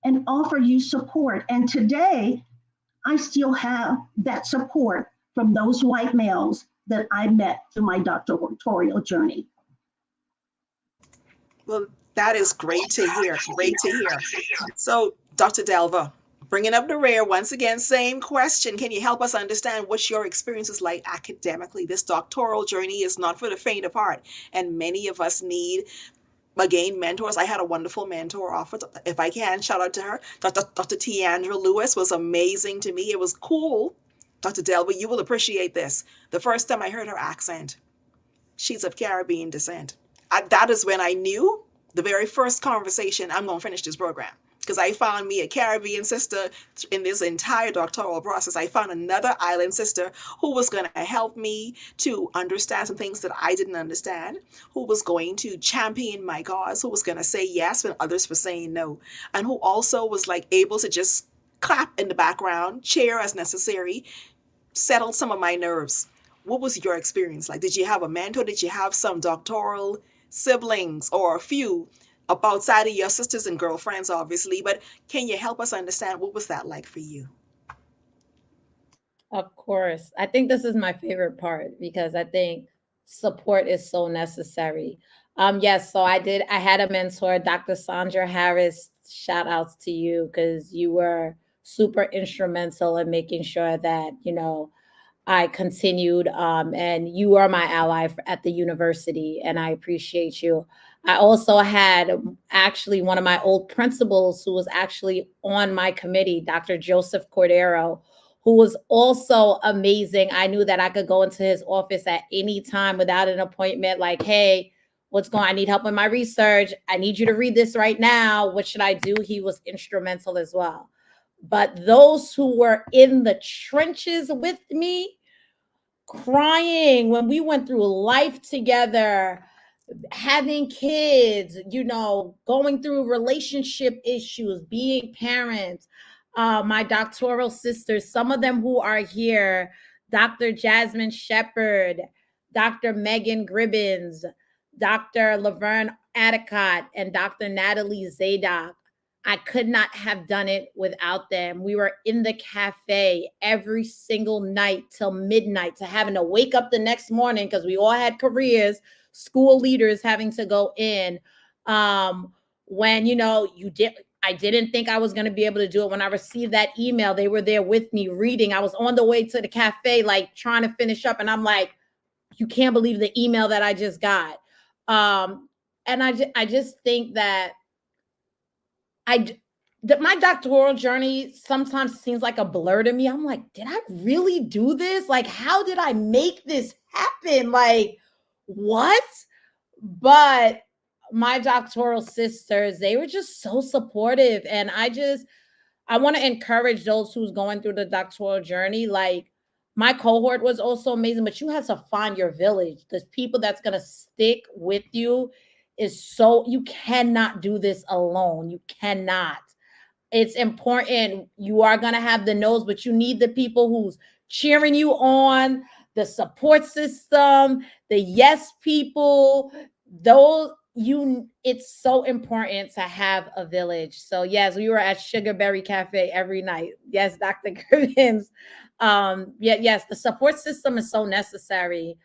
and offer you support. And today, I still have that support from those white males that I met through my doctoral journey. Well, that is great to hear. Great to hear. So, Dr. Delva, bringing up the rear once again, same question. Can you help us understand what your experience is like academically? This doctoral journey is not for the faint of heart, and many of us need, again, mentors. I had a wonderful mentor offer, if I can, shout out to her. Dr. Tiandra Lewis was amazing to me. It was cool. Dr. Delva, you will appreciate this. The first time I heard her accent, she's of Caribbean descent. That is when I knew, the very first conversation, I'm going to finish this program. Because I found me a Caribbean sister in this entire doctoral process. I found another island sister who was going to help me to understand some things that I didn't understand, who was going to champion my cause, who was going to say yes when others were saying no, and who also was like able to just clap in the background, cheer as necessary, settle some of my nerves. What was your experience like? Did you have a mentor? Did you have some doctoral siblings, or a few outside of your sisters and girlfriends, obviously? But can you help us understand what was that like for you? Of course. I think this is my favorite part because I think support is so necessary. Yes, so I had a mentor, Dr. Sandra Harris. Shout outs to you because you were super instrumental in making sure that, I continued, and you are my ally at the university, and I appreciate you. I also had actually one of my old principals who was actually on my committee, Dr. Joseph Cordero, who was also amazing. I knew that I could go into his office at any time without an appointment, like, hey, what's going on? I need help with my research. I need you to read this right now. What should I do? He was instrumental as well. But those who were in the trenches with me, crying when we went through life together, having kids, going through relationship issues, being parents, my doctoral sisters, some of them who are here, Dr. Jasmine Shepard, Dr. Megan Gribbins, Dr. Laverne Atticott, and Dr. Natalie Zadok. I could not have done it without them. We were in the cafe every single night till midnight, to having to wake up the next morning because we all had careers, school leaders having to go in. When, I didn't think I was going to be able to do it. When I received that email, they were there with me reading. I was on the way to the cafe, like trying to finish up. And I'm like, you can't believe the email that I just got. And I just think that my doctoral journey sometimes seems like a blur to me. I'm like, did I really do this? Like, how did I make this happen? Like, what? But my doctoral sisters, they were just so supportive. And I want to encourage those who's going through the doctoral journey. Like, my cohort was also amazing, but you have to find your village. There's people that's going to stick with you. Is so, you cannot do this alone. You cannot. It's important. You are going to have the no's, but you need the people who's cheering you on, the support system, the yes people. Those, you, it's so important to have a village. So yes, we were at Sugarberry Cafe every night. Yes, Dr. Cribbins. Yeah, yes, the support system is so necessary.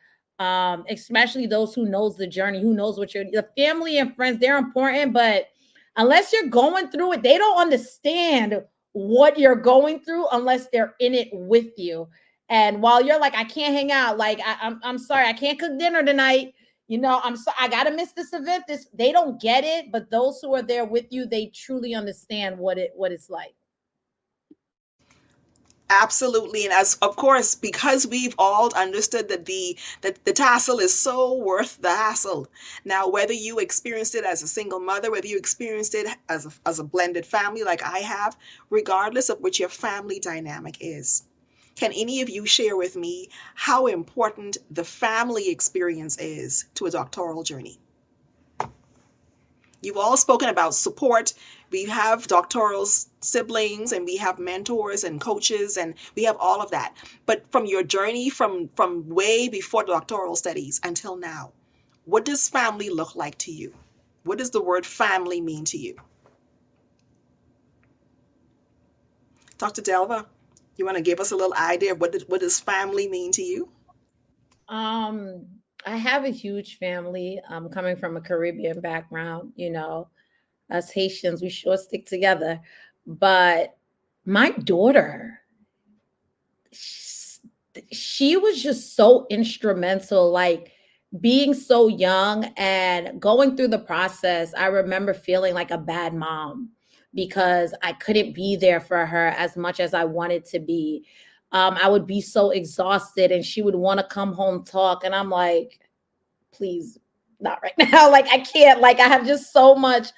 Especially those who knows the journey, who knows what you're, the family and friends, they're important, but unless you're going through it, they don't understand what you're going through unless they're in it with you. And while you're like, I can't hang out, like I'm sorry, I can't cook dinner tonight. You know, I'm so, I gotta miss this event. This, they don't get it, but those who are there with you, they truly understand what it's like. Absolutely. And as of course, because we've all understood that the tassel is so worth the hassle. Now, whether you experienced it as a single mother, whether you experienced it as a blended family like I have, regardless of what your family dynamic is, can any of you share with me how important the family experience is to a doctoral journey? You've all spoken about support. We have doctoral siblings and we have mentors and coaches and we have all of that. But from your journey from way before doctoral studies until now, what does family look like to you? What does the word family mean to you? Dr. Delva, you want to give us a little idea of what does family mean to you? Um, I have a huge family. I'm coming from a Caribbean background, you know. Us Haitians, we sure stick together. But my daughter, she was just so instrumental, like being so young and going through the process. I remember feeling like a bad mom because I couldn't be there for her as much as I wanted to be. I would be so exhausted and she would want to come home talk. And I'm like, please, not right now. Like, I can't, like, I have just so much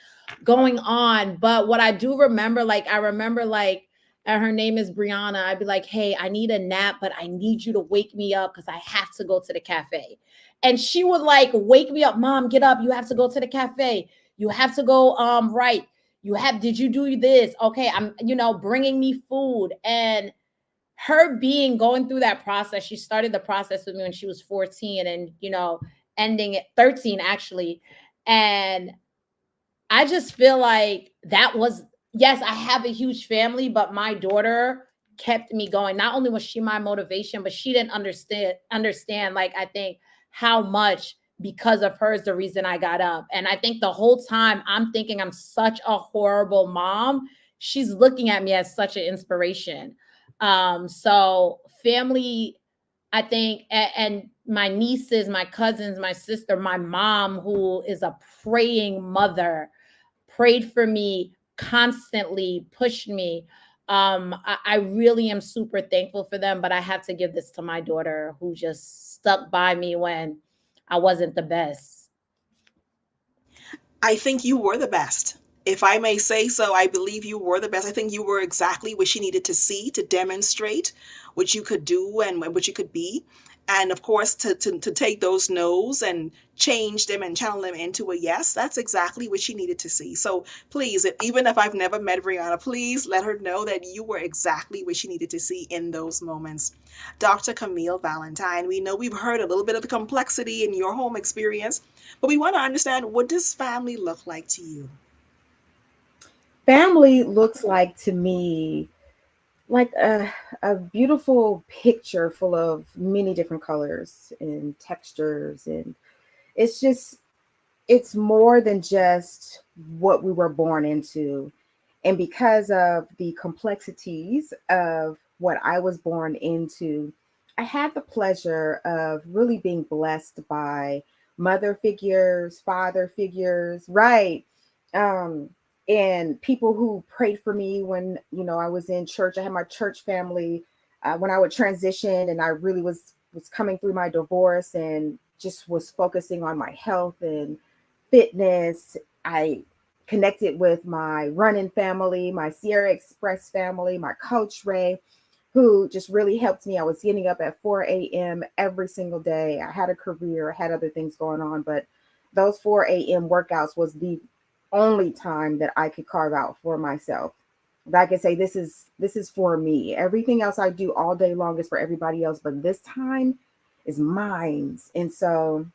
going on. But what I do remember, like, I remember, like, and her name is Brianna. I'd be like, hey, I need a nap, but I need you to wake me up because I have to go to the cafe. And she would like wake me up, Mom, get up. You have to go to the cafe. You have to go, right. You have, did you do this? Okay. I'm, you know, bringing me food. And her being going through that process, she started the process with me when she was 14 and, you know, ending at 13 actually. And I just feel like that was, yes, I have a huge family, but my daughter kept me going. Not only was she my motivation, but she didn't understand, like, I think how much because of her is the reason I got up. And I think the whole time I'm thinking I'm such a horrible mom. She's looking at me as such an inspiration. So family, I think, and my nieces, my cousins, my sister, my mom, who is a praying mother, prayed for me constantly, pushed me. I really am super thankful for them, but I have to give this to my daughter who just stuck by me when I wasn't the best. I think you were the best. If I may say so, I believe you were the best. I think you were exactly what she needed to see to demonstrate what you could do and what you could be. And of course, to take those no's and change them and channel them into a yes, that's exactly what she needed to see. So please, even if I've never met Brianna, please let her know that you were exactly what she needed to see in those moments. Dr. Camille Valentine, we know we've heard a little bit of the complexity in your home experience, but we want to understand, what does family look like to you? Family looks like to me like a beautiful picture full of many different colors and textures. And it's just, it's more than just what we were born into. And because of the complexities of what I was born into, I had the pleasure of really being blessed by mother figures, father figures, right? Um, and people who prayed for me when, you know, I was in church. I had my church family when I would transition, and I really was coming through my divorce and just was focusing on my health and fitness. I connected with my running family, my Sierra Express family, my coach Ray, who just really helped me. I was getting up at 4 a.m. every single day. I had a career, I had other things going on, but those 4 a.m. workouts was the only time that I could carve out for myself. That I could say this is for me. Everything else I do all day long is for everybody else, but this time is mine. And so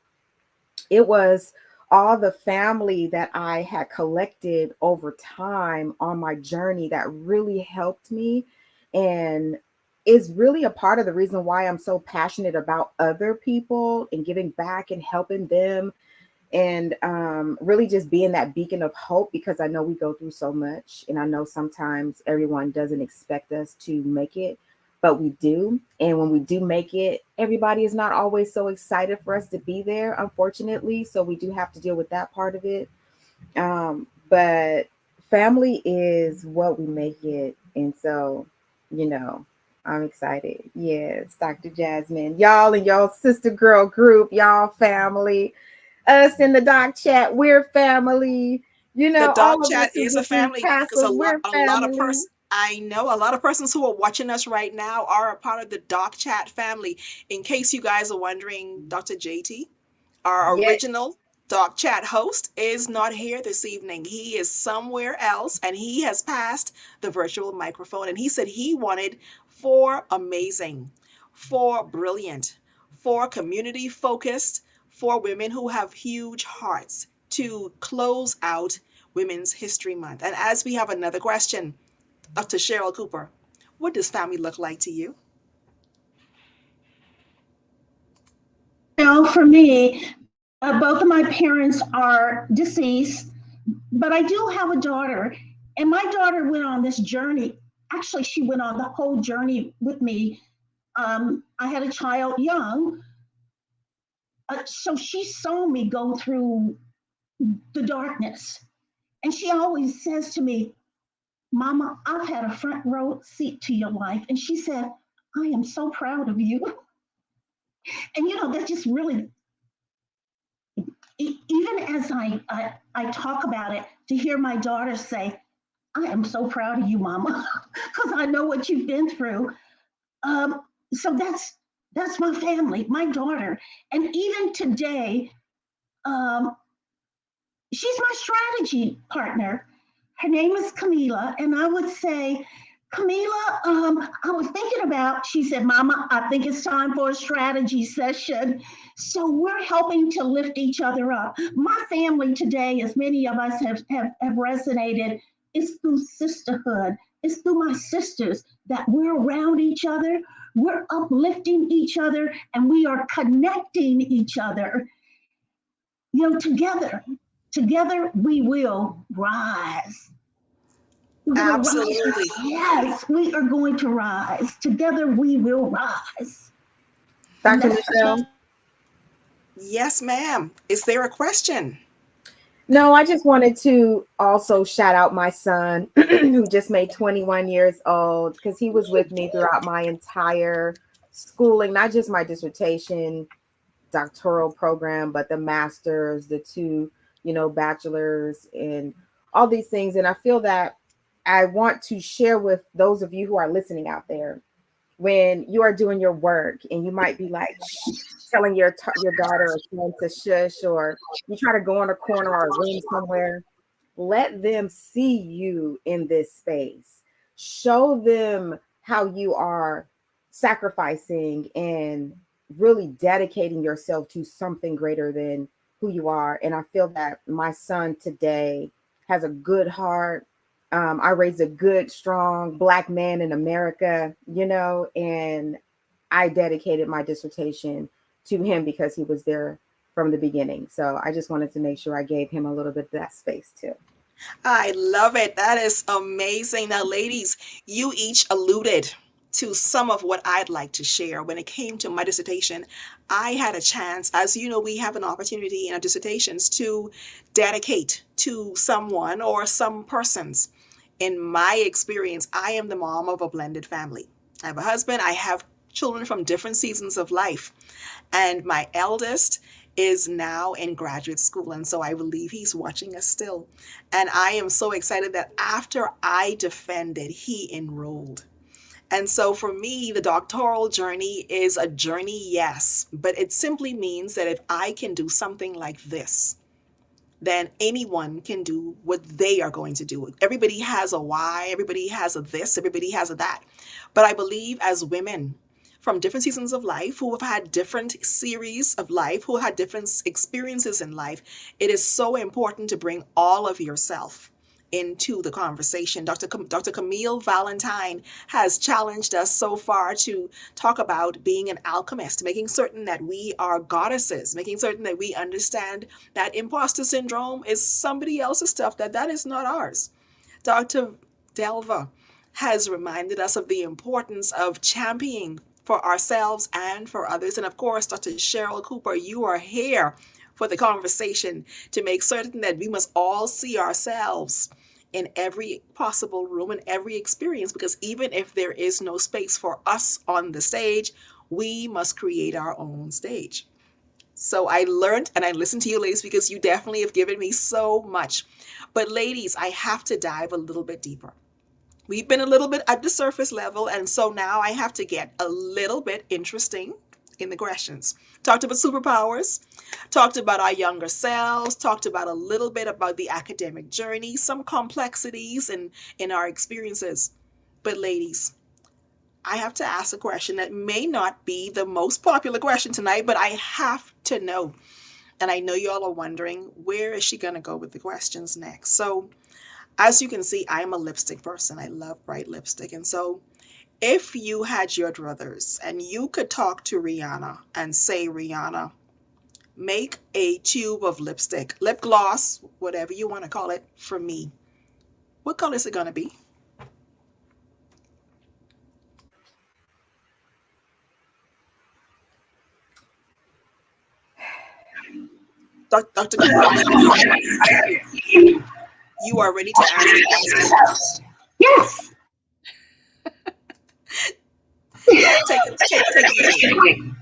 it was all the family that I had collected over time on my journey that really helped me, and is really a part of the reason why I'm so passionate about other people and giving back and helping them, and really just being that beacon of hope, because I know we go through so much, and I know sometimes everyone doesn't expect us to make it, but we do. And when we do make it, everybody is not always so excited for us to be there, unfortunately. So we do have to deal with that part of it. But family is what we make it. And so, you know, I'm excited. Yes, Dr. Jasmine, y'all and y'all sister girl group, y'all family, us in the doc chat, we're family. You The know, dog all of chat us who is a get these family because tassels, we're a lot of family. persons, I know a lot of persons who are watching us right now are a part of the dog chat family. In case you guys are wondering, Dr. JT, our Yes. original dog chat host, is not here this evening. He is somewhere else and he has passed the virtual microphone, and he said he wanted four amazing, four brilliant, four community focused, four women who have huge hearts to close out Women's History Month. And as we have another question, Dr. Cheryl Cooper, what does family look like to you? Well, for me, both of my parents are deceased, but I do have a daughter, and my daughter went on this journey. Actually, she went on the whole journey with me. I had a child young, so she saw me go through the darkness. And she always says to me, Mama, I've had a front row seat to your life. And she said, I am so proud of you. And, that just really, even as I talk about it, to hear my daughter say, I am so proud of you, Mama, because I know what you've been through. So that's my family, my daughter. And even today, um, she's my strategy partner. Her name is Camila, and I would say, Camila, I was thinking about, she said, Mama, I think it's time for a strategy session. So we're helping to lift each other up. My family today, as many of us have resonated, is through sisterhood. It's through my sisters that we're around each other, we're uplifting each other, and we are connecting each other, together. Together we will rise. We're going to rise. Absolutely. Yes, we are going to rise. Together we will rise. And Dr. that's Michelle? Yes, ma'am. Is there a question? No, I just wanted to also shout out my son who just made 21 years old, because he was with me throughout my entire schooling, not just my dissertation, doctoral program, but the masters, the two, bachelors, and all these things. And I feel that I want to share with those of you who are listening out there, when you are doing your work and you might be like telling your daughter or son to shush, or you try to go in a corner or a room somewhere, let them see you in this space. Show them how you are sacrificing and really dedicating yourself to something greater than who you are. And I feel that my son today has a good heart. I raised a good, strong Black man in America, and I dedicated my dissertation to him because he was there from the beginning. So I just wanted to make sure I gave him a little bit of that space too. I love it. That is amazing. Now, ladies, you each alluded to some of what I'd like to share. When it came to my dissertation, I had a chance, as you know, we have an opportunity in our dissertations to dedicate to someone or some persons. In my experience, I am the mom of a blended family. I have a husband, I have children from different seasons of life. And my eldest is now in graduate school. And so I believe he's watching us still. And I am so excited that after I defended, he enrolled. And so for me, the doctoral journey is a journey, yes, but it simply means that if I can do something like this, then anyone can do what they are going to do. Everybody has a why, everybody has a this, everybody has a that. But I believe as women from different seasons of life who have had different series of life, who had different experiences in life, it is so important to bring all of yourself into the conversation. Dr. Camille Valentine has challenged us so far to talk about being an alchemist, making certain that we are goddesses, making certain that we understand that imposter syndrome is somebody else's stuff, that is not ours. Dr. Delva has reminded us of the importance of championing for ourselves and for others. And of course, Dr. Cheryl Cooper, you are here for the conversation to make certain that we must all see ourselves in every possible room and every experience, because even if there is no space for us on the stage, we must create our own stage. So I learned and I listened to you, ladies, because you definitely have given me so much. But ladies, I have to dive a little bit deeper. We've been a little bit at the surface level, and so now I have to get a little bit interesting in the questions. Talked about superpowers, talked about our younger selves, talked about a little bit about the academic journey, some complexities in our experiences. But ladies, I have to ask a question that may not be the most popular question tonight, but I have to know. And I know y'all are wondering, where is she going to go with the questions next? So as you can see, I'm a lipstick person. I love bright lipstick. And so if you had your druthers and you could talk to Rihanna and say, Rihanna, make a tube of lipstick, lip gloss, whatever you want to call it, for me, what color is it going to be? Dr. You are ready to answer. Yes. Take it.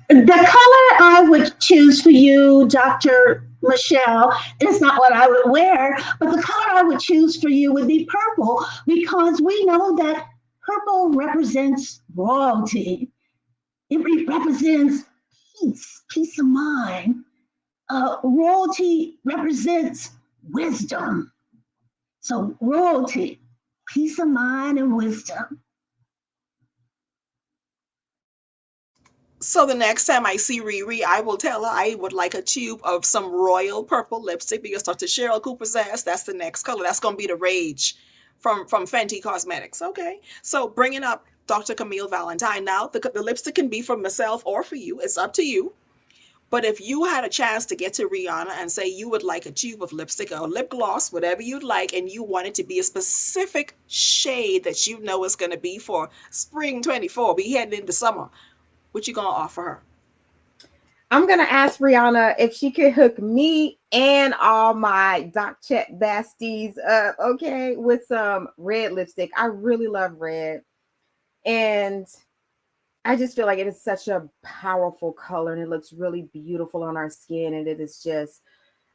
The color I would choose for you, Dr. Michelle, it's not what I would wear, but the color I would choose for you would be purple, because we know that purple represents royalty. It represents peace of mind. Royalty represents wisdom. So royalty, peace of mind, and wisdom. So the next time I see Riri, I will tell her I would like a tube of some royal purple lipstick, because Dr. Cheryl Cooper says that's the next color. That's going to be the rage from Fenty Cosmetics. Okay. So bringing up Dr. Camille Valentine now, the lipstick can be for myself or for you. It's up to you. But if you had a chance to get to Rihanna and say you would like a tube of lipstick or lip gloss, whatever you'd like, and you want it to be a specific shade that you know is going to be for spring 24, be heading into summer, what you going to offer her? I'm going to ask Rihanna if she could hook me and all my Doc Chet Basties up, okay, with some red lipstick. I really love red. And I just feel like it is such a powerful color, and it looks really beautiful on our skin. And it is just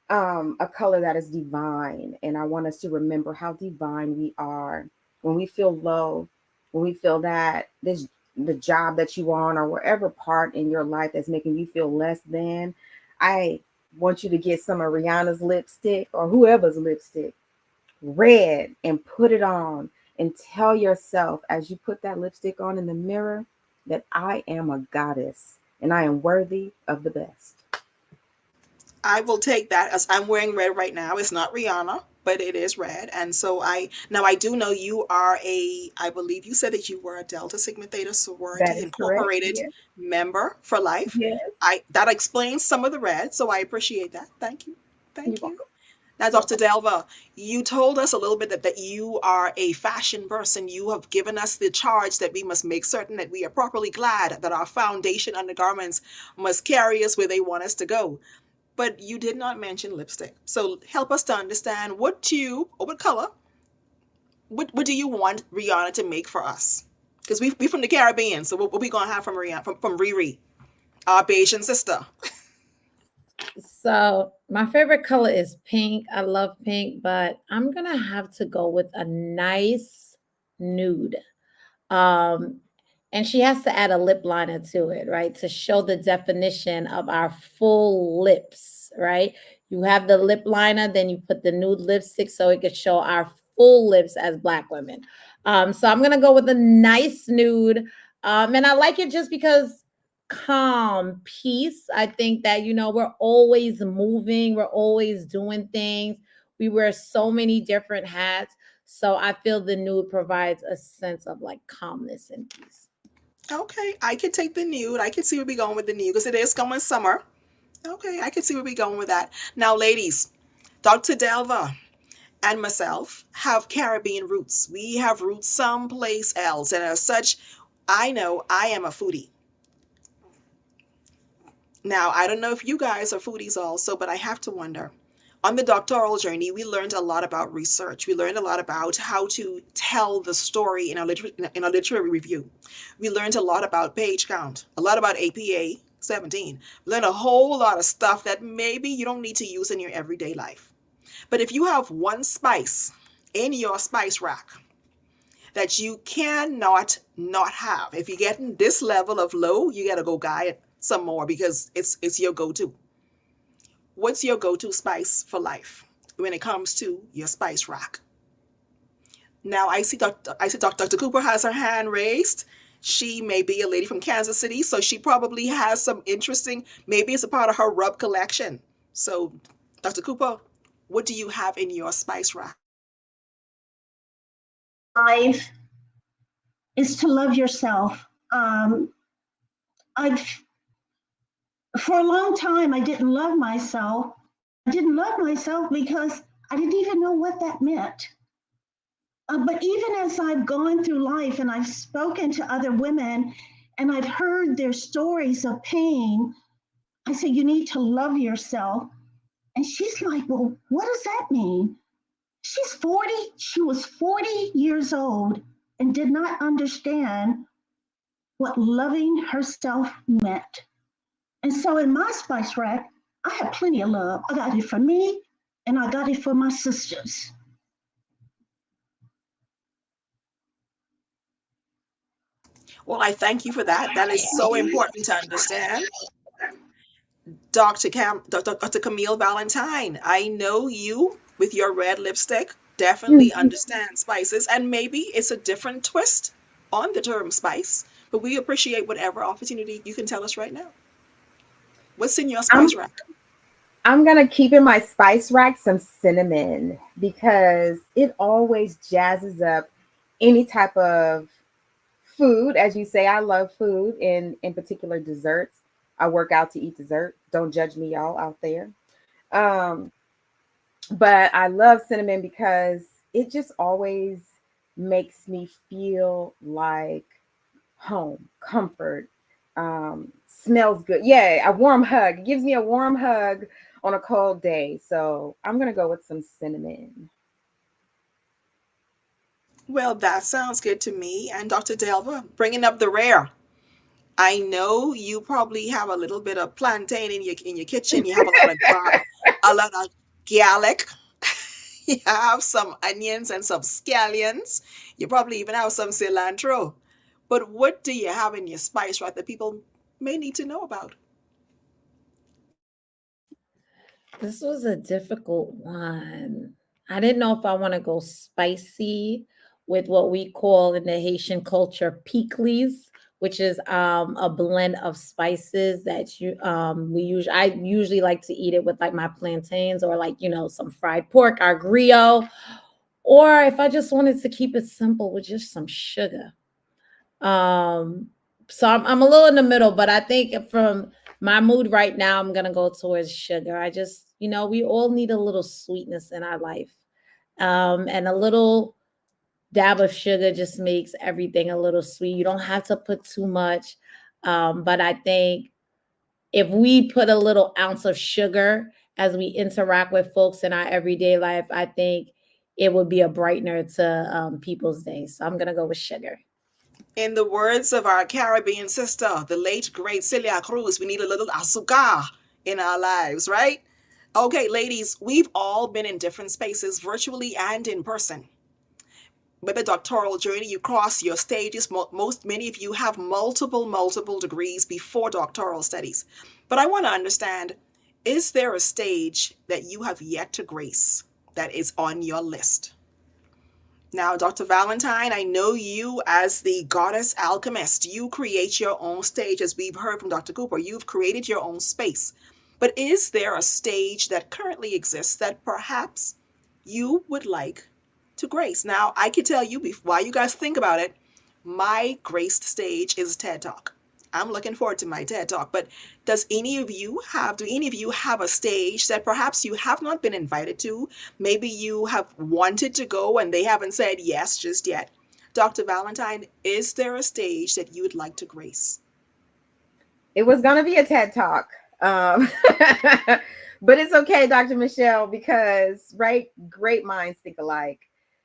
a color that is divine. And I want us to remember how divine we are. When we feel low, when we feel that the job that you are on, or whatever part in your life that's making you feel less than, I want you to get some of Rihanna's lipstick or whoever's lipstick, red, and put it on, and tell yourself as you put that lipstick on in the mirror that I am a goddess and I am worthy of the best. I will take that, as I'm wearing red right now. It's not Rihanna, but it is red. And so I do know you are I believe you said that you were a Delta Sigma Theta Sorority Incorporated member for life. Yes. That explains some of the red. So I appreciate that. Thank you. Thank you. Now, Dr. Delva, you told us a little bit that you are a fashion person. You have given us the charge that we must make certain that we are properly clad, that our foundation undergarments must carry us where they want us to go. But you did not mention lipstick. So help us to understand what tube or what color, what do you want Rihanna to make for us? Because we from the Caribbean, so what we going to have from Rihanna, from Riri, our Bayesian sister? So my favorite color is pink. I love pink, but I'm gonna have to go with a nice nude. Um, and she has to add a lip liner to it, right? To show the definition of our full lips, right? You have the lip liner, then you put the nude lipstick so it could show our full lips as Black women. So I'm gonna go with a nice nude. And I like it just because calm, peace. I think that, we're always moving, we're always doing things. We wear so many different hats. So I feel the nude provides a sense of like calmness and peace. Okay, I could take the nude. I could see where we going with the nude because it is going summer. Okay, I could see where we going with that. Now, ladies, Dr. Delva and myself have Caribbean roots. We have roots someplace else, and as such, I know I am a foodie. Now, I don't know if you guys are foodies also, but I have to wonder. On the doctoral journey, we learned a lot about research. We learned a lot about how to tell the story in in a literary review. We learned a lot about page count, a lot about APA 17. We learned a whole lot of stuff that maybe you don't need to use in your everyday life. But if you have one spice in your spice rack that you cannot not have, if you're getting this level of low, you got to go buy it some more because it's your go-to. What's your go-to spice for life when it comes to your spice rack? Now I see Dr. Cooper has her hand raised. She may be a lady from Kansas City, so she probably has some interesting, maybe it's a part of her rub collection. So, Dr. Cooper, what do you have in your spice rack? Life is to love yourself. I've for a long time I didn't love myself. I didn't love myself because I didn't even know what that meant. But even as I've gone through life and I've spoken to other women and I've heard their stories of pain, I say, you need to love yourself. And she's like, well, what does that mean? She's 40, she was 40 years old and did not understand what loving herself meant. And so in my spice rack, I have plenty of love. I got it for me and I got it for my sisters. Well, I thank you for that. That is so important to understand. Dr. Camille Valentine, I know you with your red lipstick definitely understand spices, and maybe it's a different twist on the term spice, but we appreciate whatever opportunity you can tell us right now. What's in your I'm spice rack? I'm gonna keep in my spice rack some cinnamon because it always jazzes up any type of food. As you say, I love food, and in particular desserts. I work out to eat dessert. Don't judge me, y'all out there. Um, but I love cinnamon because it just always makes me feel like home, comfort, smells good. Yeah, a warm hug. It gives me a warm hug on a cold day. So I'm gonna go with some cinnamon. Well, that sounds good to me. And Dr. Delva, bringing up the rare. I know you probably have a little bit of plantain in your kitchen. You have a lot of garlic. You have some onions and some scallions. You probably even have some cilantro. But what do you have in your spice rack that people may need to know about? This was a difficult one. I didn't know if I want to go spicy with what we call in the Haitian culture pickles, which is a blend of spices that we usually I usually like to eat it with like my plantains or like some fried pork, our griot, or if I just wanted to keep it simple with just some sugar. Um, so I'm a little in the middle, but I think from my mood right now, I'm gonna go towards sugar. I just, we all need a little sweetness in our life. And a little dab of sugar just makes everything a little sweet. You don't have to put too much. But I think if we put a little ounce of sugar as we interact with folks in our everyday life, I think it would be a brightener to people's days. So I'm gonna go with sugar. In the words of our Caribbean sister, the late great Celia Cruz, we need a little azúcar in our lives, right? Okay, ladies, we've all been in different spaces, virtually and in person. With a doctoral journey, you cross your stages. Many of you have multiple degrees before doctoral studies. But I want to understand, is there a stage that you have yet to grace that is on your list? Now, Dr. Valentine, I know you as the goddess alchemist. You create your own stage, as we've heard from Dr. Cooper. You've created your own space. But is there a stage that currently exists that perhaps you would like to grace? Now, I can tell you, while you guys think about it, my graced stage is TED Talk. I'm looking forward to my TED Talk. But do any of you have a stage that perhaps you have not been invited to? Maybe you have wanted to go and they haven't said yes just yet. Dr. Valentine, is there a stage that you would like to grace? It was going to be a TED Talk. But it's okay, Dr. Michelle, because great minds think alike.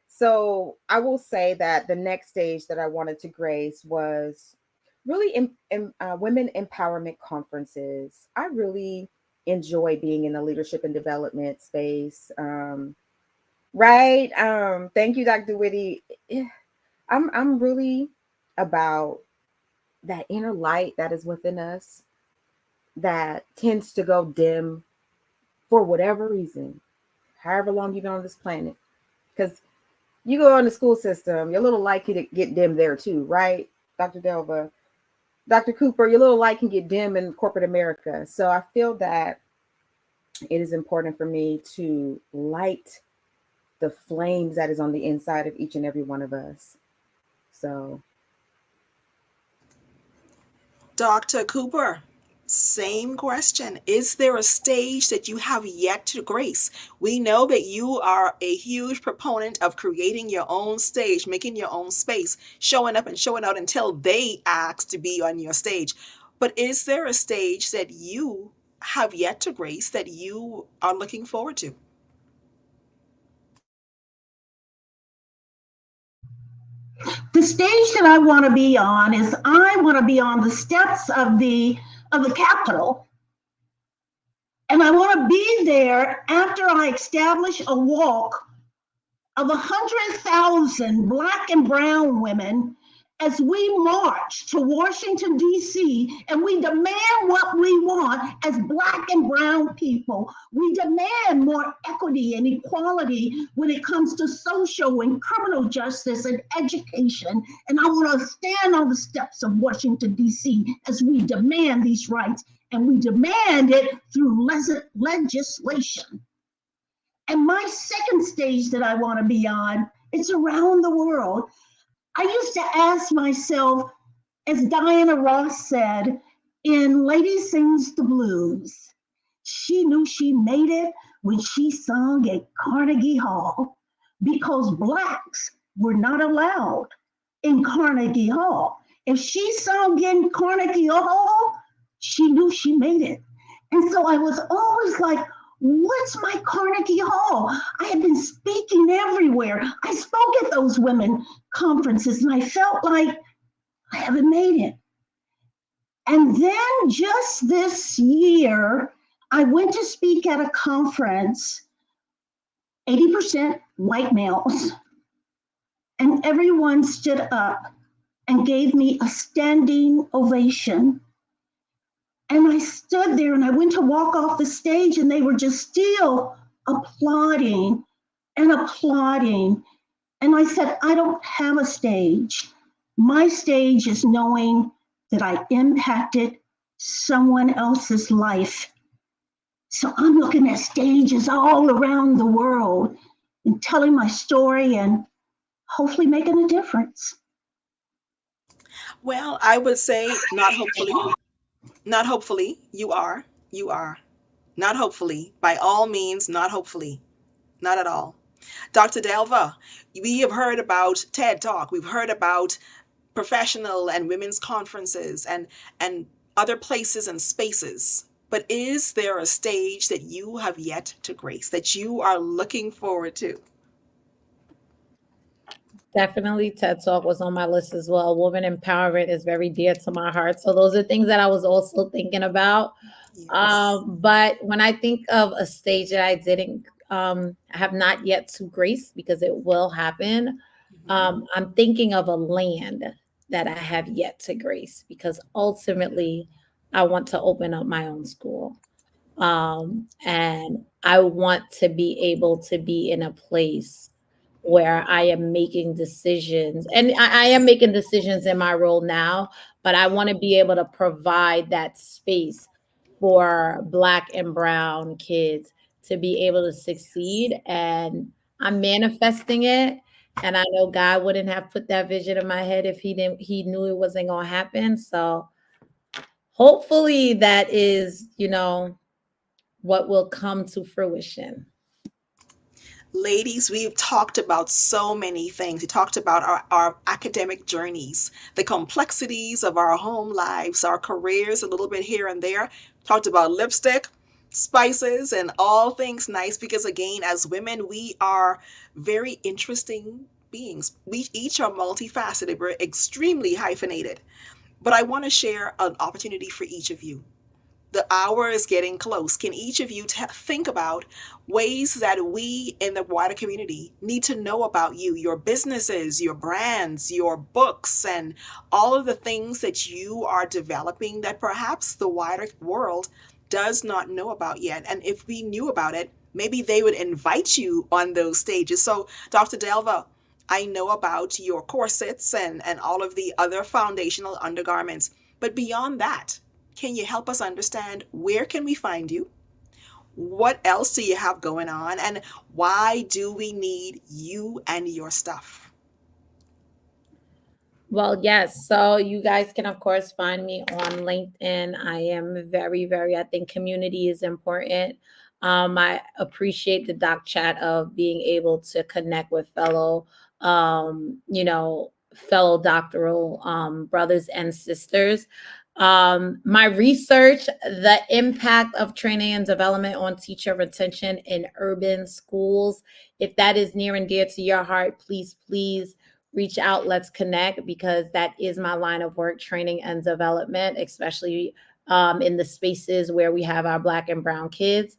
So I will say that the next stage that I wanted to grace was really in women empowerment conferences. I really enjoy being in the leadership and development space. Right. Thank you, Dr. Whitty. I'm really about that inner light that is within us that tends to go dim for whatever reason, however long you've been on this planet. Because you go in the school system, your little light could get dim there too, right? Dr. Delva, Dr. Cooper, your little light can get dim in corporate America. So I feel that it is important for me to light the flames that is on the inside of each and every one of us. So. Dr. Cooper, same question. Is there a stage that you have yet to grace? We know that you are a huge proponent of creating your own stage, making your own space, showing up and showing out until they ask to be on your stage. But is there a stage that you have yet to grace that you are looking forward to? The stage that I want to be on is I want to be on the steps of the Capitol, and I want to be there after I establish a walk of 100,000 Black and brown women as we march to Washington, D.C., and we demand what we want as Black and brown people. We demand more equity and equality when it comes to social and criminal justice and education. And I want to stand on the steps of Washington, D.C. as we demand these rights, and we demand it through legislation. And my second stage that I want to be on, it's around the world. I used to ask myself, as Diana Ross said in Lady Sings the Blues, she knew she made it when she sung at Carnegie Hall because Blacks were not allowed in Carnegie Hall. If she sung in Carnegie Hall, she knew she made it. And so I was always like, what's my Carnegie Hall? I had been speaking everywhere. I spoke at those women conferences and I felt like I haven't made it. And then just this year, I went to speak at a conference, 80% white males, and everyone stood up and gave me a standing ovation. And I stood there and I went to walk off the stage and they were just still applauding and applauding. And I said, I don't have a stage. My stage is knowing that I impacted someone else's life. So I'm looking at stages all around the world and telling my story and hopefully making a difference. Well, I would say not hopefully. Not hopefully. You are. You are. Not hopefully. By all means, not hopefully. Not at all. Dr. Delva, we have heard about TED Talk. We've heard about professional and women's conferences and other places and spaces. But is there a stage that you have yet to grace, that you are looking forward to? Definitely TED Talk was on my list as well. Woman empowerment is very dear to my heart. So those are things that I was also thinking about. Yes. But when I think of a stage that I have not yet to grace because it will happen, Mhm. I'm thinking of a land that I have yet to grace because ultimately I want to open up my own school. And I want to be able to be in a place where I am making decisions, and I am making decisions in my role now, but I want to be able to provide that space for Black and Brown kids to be able to succeed. And I'm manifesting it. And I know God wouldn't have put that vision in my head if he knew it wasn't going to happen. So hopefully that is, what will come to fruition. Ladies, we've talked about so many things. We talked about our academic journeys, the complexities of our home lives, our careers, a little bit here and there. Talked about lipstick, spices, and all things nice because, again, as women, we are very interesting beings. We each are multifaceted, we're extremely hyphenated. But I want to share an opportunity for each of you. The hour is getting close. Can each of you think about ways that we in the wider community need to know about you, your businesses, your brands, your books, and all of the things that you are developing that perhaps the wider world does not know about yet? And if we knew about it, maybe they would invite you on those stages. So, Dr. Delva, I know about your corsets and all of the other foundational undergarments. But beyond that, can you help us understand where can we find you? What else do you have going on? And why do we need you and your stuff? Well, yes. So you guys can, of course, find me on LinkedIn. I am I think community is important. I appreciate the doc chat of being able to connect with fellow doctoral brothers and sisters. My research, the impact of training and development on teacher retention in urban schools. If that is near and dear to your heart, please reach out. Let's connect because that is my line of work, training and development, especially in the spaces where we have our Black and Brown kids.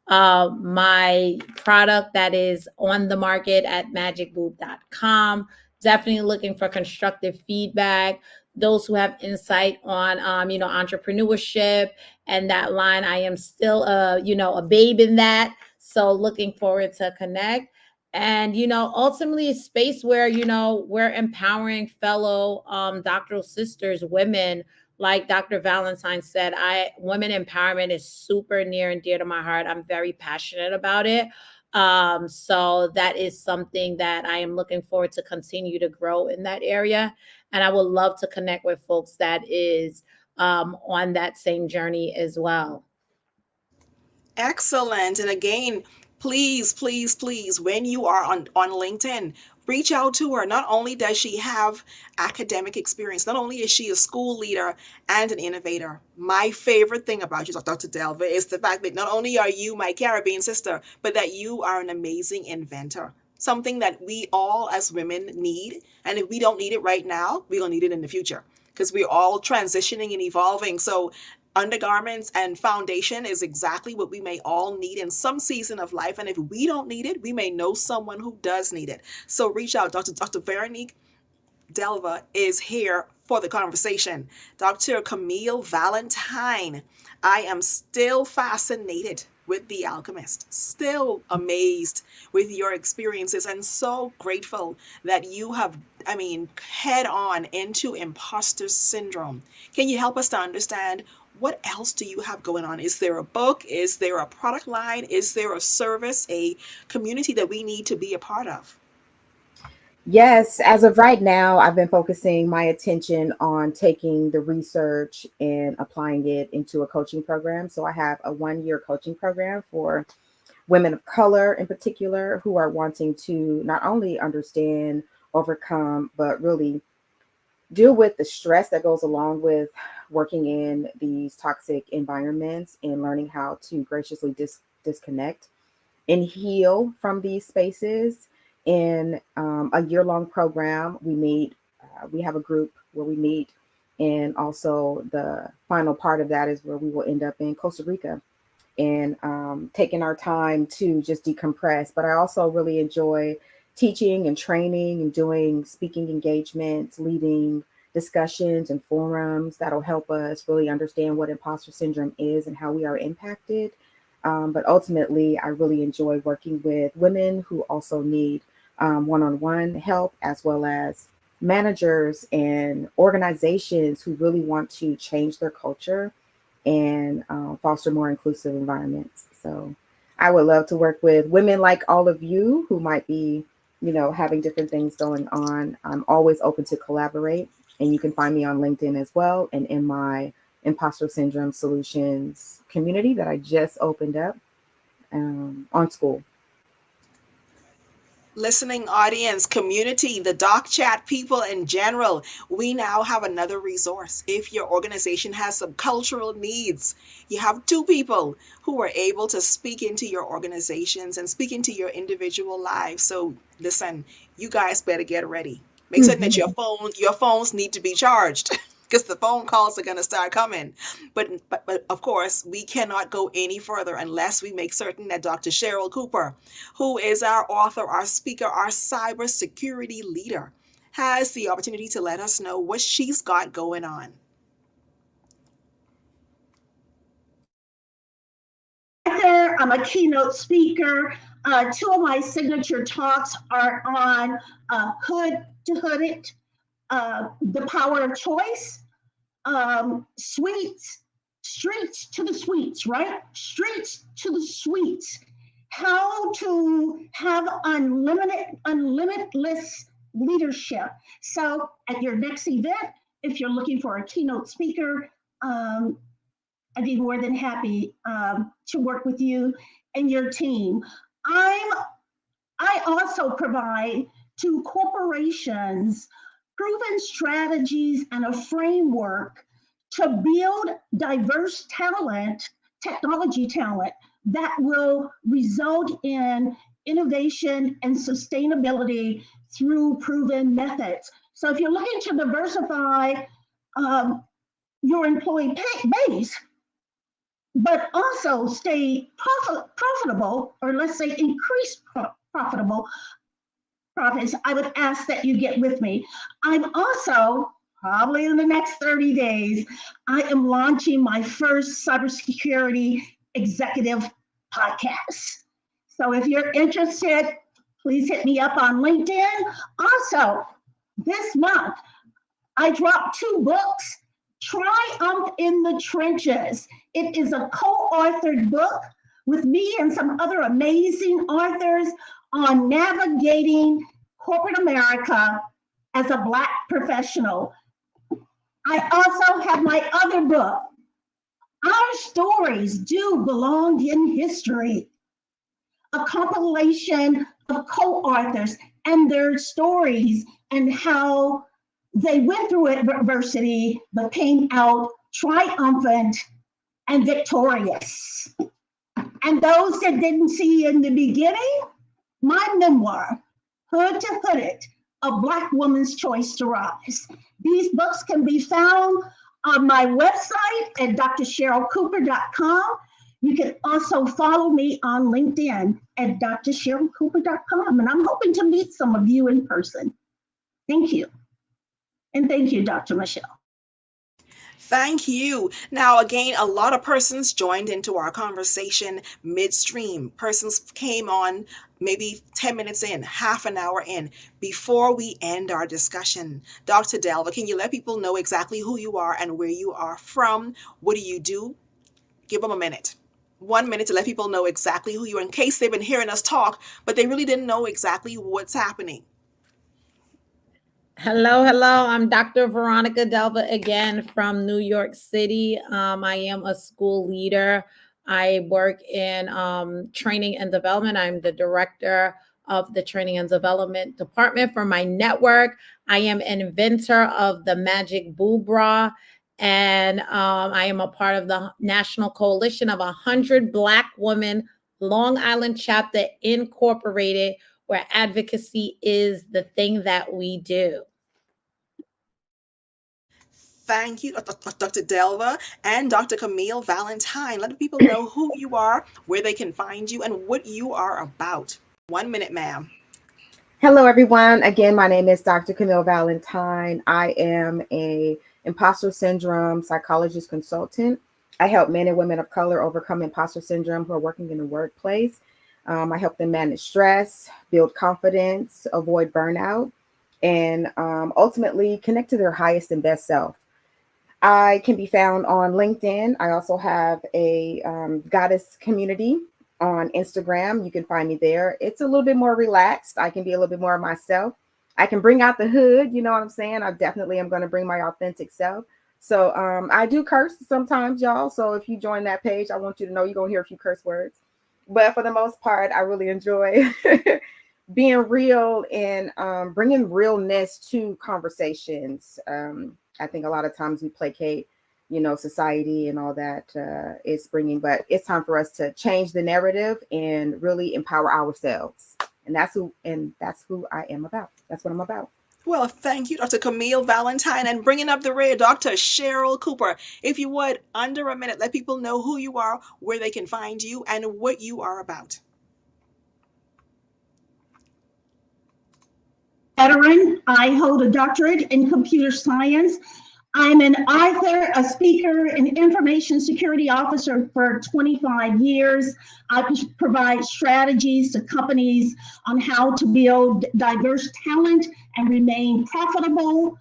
My product that is on the market at magicbooth.com. Definitely looking for constructive feedback. Those who have insight on, entrepreneurship and that line. I am still a babe in that. So looking forward to connect. And, ultimately a space where, we're empowering fellow doctoral sisters, women, like Dr. Valentine said, women empowerment is super near and dear to my heart. I'm very passionate about it. So that is something that I am looking forward to continue to grow in that area. And I would love to connect with folks that is on that same journey as well. Excellent. And again, please, please, please, when you are on LinkedIn, reach out to her. Not only does she have academic experience, not only is she a school leader and an innovator. My favorite thing about you, Dr. Delva, is the fact that not only are you my Caribbean sister, but that you are an amazing inventor. Something that we all as women need. And if we don't need it right now, we're going to need it in the future because we're all transitioning and evolving. So undergarments and foundation is exactly what we may all need in some season of life. And if we don't need it, we may know someone who does need it. So reach out. Dr. Veronique Delva is here for the conversation. Dr. Camille Valentine, I am still fascinated with The Alchemist, still amazed with your experiences, and so grateful that you have, head on into imposter syndrome. Can you help us to understand what else do you have going on? Is there a book? Is there a product line? Is there a service, a community that we need to be a part of? Yes, as of right now, I've been focusing my attention on taking the research and applying it into a coaching program. So I have a 1 year coaching program for women of color in particular who are wanting to not only understand, overcome, but really deal with the stress that goes along with working in these toxic environments and learning how to graciously disconnect and heal from these spaces. In a year-long program, we have a group where we meet And also the final part of that is where we will end up in Costa Rica and taking our time to just decompress. But I also really enjoy teaching and training and doing speaking engagements, leading discussions and forums that'll help us really understand what imposter syndrome is and how we are impacted. But ultimately, I really enjoy working with women who also need one-on-one help, as well as managers and organizations who really want to change their culture and foster more inclusive environments. So I would love to work with women like all of you who might be, having different things going on. I'm always open to collaborate, and you can find me on LinkedIn as well, and in my imposter syndrome solutions community that I just opened up on school. Listening audience, community, the doc chat people in general, we now have another resource. If your organization has some cultural needs, you have two people who are able to speak into your organizations and speak into your individual lives. So listen, you guys better get ready. Make certain that your phones need to be charged because the phone calls are going to start coming. But of course, we cannot go any further unless we make certain that Dr. Cheryl Cooper, who is our author, our speaker, our cybersecurity leader, has the opportunity to let us know what she's got going on. I'm a keynote speaker. Two of my signature talks are on Hood to Hood It, The Power of Choice, streets to the sweets, right? Streets to the sweets. How to have unlimitless leadership. So at your next event, if you're looking for a keynote speaker, I'd be more than happy to work with you and your team. I also provide to corporations proven strategies and a framework to build diverse talent, technology talent, that will result in innovation and sustainability through proven methods. So if you're looking to diversify your employee base, but also stay profitable, or let's say increase profits, I would ask that you get with me. I'm also, probably in the next 30 days, I am launching my first cybersecurity executive podcast. So if you're interested, please hit me up on LinkedIn. Also, this month, I dropped 2 books. Triumph in the Trenches. It is a co-authored book with me and some other amazing authors on navigating corporate America as a Black professional. I also have my other book, Our Stories Do Belong in History, a compilation of co-authors and their stories and how they went through adversity but came out triumphant and victorious. And those that didn't see in the beginning, my memoir, Hood to Hood It, A Black Woman's Choice to Rise. These books can be found on my website at drcherylcooper.com. You can also follow me on LinkedIn at drcherylcooper.com. And I'm hoping to meet some of you in person. Thank you. And thank you, Dr. Michelle. Thank you. Now, again, a lot of persons joined into our conversation midstream. Persons came on maybe 10 minutes in, half an hour in, before we end our discussion. Dr. Delva, can you let people know exactly who you are and where you are from? What do you do? Give them a minute. 1 minute to let people know exactly who you are in case they've been hearing us talk, but they really didn't know exactly what's happening. Hello, hello. I'm Dr. Veronica Delva again from New York City. I am a school leader. I work in training and development. I'm the director of the training and development department for my network. I am an inventor of the Magic Boo Bra, and I am a part of the National Coalition of 100 Black Women Long Island Chapter Incorporated, where advocacy is the thing that we do. Thank you, Dr. Delva and Dr. Camille Valentine. Let people know who you are, where they can find you, and what you are about. 1 minute, ma'am. Hello, everyone. Again, my name is Dr. Camille Valentine. I am a imposter syndrome psychologist consultant. I help men and women of color overcome imposter syndrome who are working in the workplace. I help them manage stress, build confidence, avoid burnout, and ultimately connect to their highest and best self. I can be found on LinkedIn. I also have a goddess community on Instagram. You can find me there. It's a little bit more relaxed. I can be a little bit more myself. I can bring out the hood. You know what I'm saying? I definitely am going to bring my authentic self. So I do curse sometimes, y'all. So if you join that page, I want you to know you're going to hear a few curse words. But for the most part, I really enjoy being real and bringing realness to conversations. I think a lot of times we placate, society and all that it's bringing, but it's time for us to change the narrative and really empower ourselves. And that's who I am about. That's what I'm about. Well, thank you, Dr. Camille Valentine, and bringing up the rear, Dr. Cheryl Cooper. If you would, under a minute, let people know who you are, where they can find you, and what you are about. Veteran. I hold a doctorate in computer science. I'm an author, a speaker, and information security officer for 25 years. I provide strategies to companies on how to build diverse talent and remain profitable.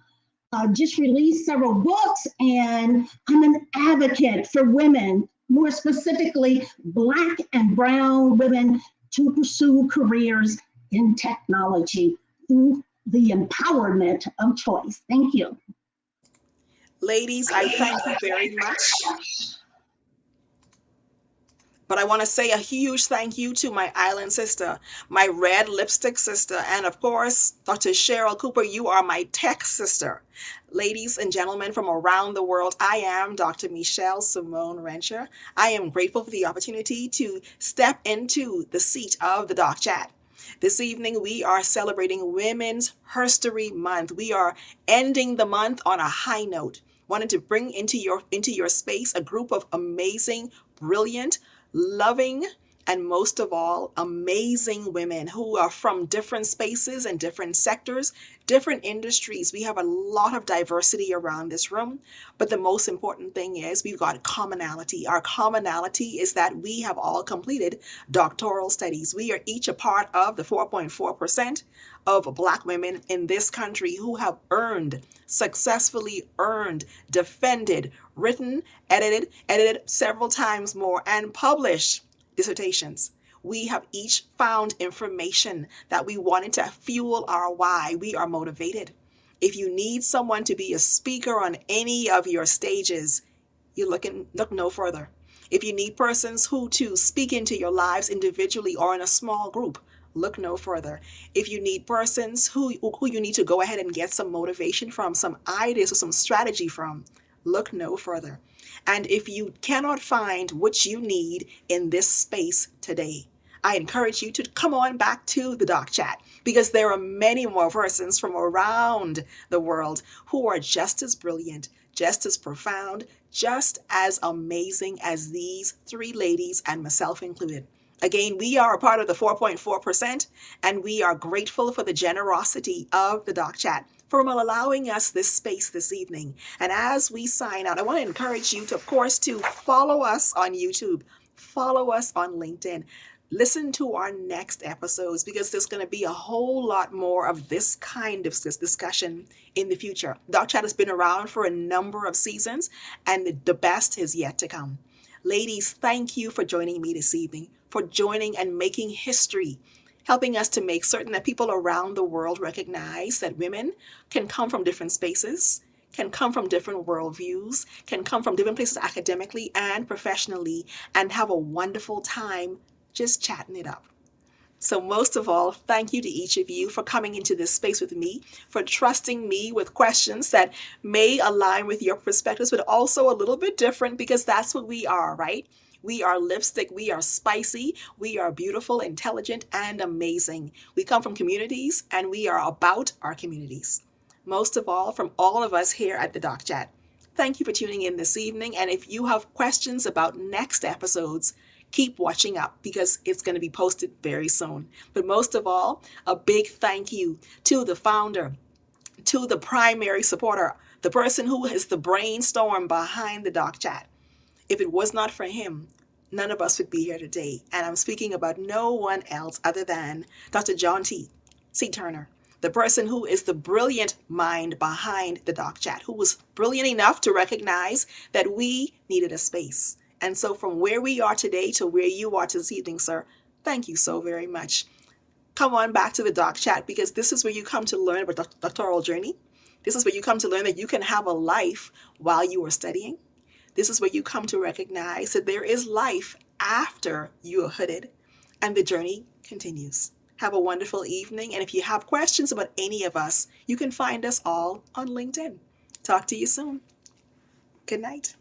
Just released several books, and I'm an advocate for women, more specifically Black and Brown women, to pursue careers in technology through the empowerment of choice. Thank you. Ladies, I thank you very much. But I want to say a huge thank you to my island sister, my red lipstick sister, and of course, Dr. Cheryl Cooper, you are my tech sister. Ladies and gentlemen from around the world, I am Dr. Michelle Simone Rencher. I am grateful for the opportunity to step into the seat of the Doc Chat. This evening, we are celebrating Women's HERSTORY Month. We are ending the month on a high note. Wanted to bring into your space a group of amazing, brilliant, loving, and most of all, amazing women who are from different spaces and different sectors, different industries. We have a lot of diversity around this room, but the most important thing is we've got commonality. Our commonality is that we have all completed doctoral studies. We are each a part of the 4.4% of Black women in this country who have successfully earned, defended, written, edited several times more, and published dissertations. We have each found information that we wanted to fuel our why. We are motivated. If you need someone to be a speaker on any of your stages, look no further. If you need persons who to speak into your lives individually or in a small group, look no further. If you need persons who you need to go ahead and get some motivation from, some ideas or some strategy from, look no further. And if you cannot find what you need in this space today, I encourage you to come on back to the Doc Chat, because there are many more persons from around the world who are just as brilliant, just as profound, just as amazing as these three ladies and myself included. Again, we are a part of the 4.4%, and we are grateful for the generosity of the Doc Chat for allowing us this space this evening. And as we sign out, I want to encourage you to, of course, to follow us on YouTube, follow us on LinkedIn, listen to our next episodes, because there's going to be a whole lot more of this kind of discussion in the future. Doc Chat has been around for a number of seasons, and the best is yet to come. Ladies, thank you for joining me this evening, for joining and making history, helping us to make certain that people around the world recognize that women can come from different spaces, can come from different worldviews, can come from different places academically and professionally, and have a wonderful time just chatting it up. So most of all, thank you to each of you for coming into this space with me, for trusting me with questions that may align with your perspectives, but also a little bit different, because that's what we are, right? We are lipstick, we are spicy, we are beautiful, intelligent, and amazing. We come from communities, and we are about our communities. Most of all, from all of us here at the Doc Chat, Thank you for tuning in this evening. And if you have questions about next episodes, keep watching up because it's going to be posted very soon. But most of all, a big thank you to the founder, to the primary supporter, the person who is the brainstorm behind the Doc Chat. If it was not for him, none of us would be here today. And I'm speaking about no one else other than Dr. John C. Turner, the person who is the brilliant mind behind the Doc Chat, who was brilliant enough to recognize that we needed a space. And so from where we are today to where you are this evening, sir, thank you so very much. Come on back to the Doc Chat because this is where you come to learn about the doctoral journey. This is where you come to learn that you can have a life while you are studying. This is where you come to recognize that there is life after you are hooded and the journey continues. Have a wonderful evening. And if you have questions about any of us, you can find us all on LinkedIn. Talk to you soon. Good night.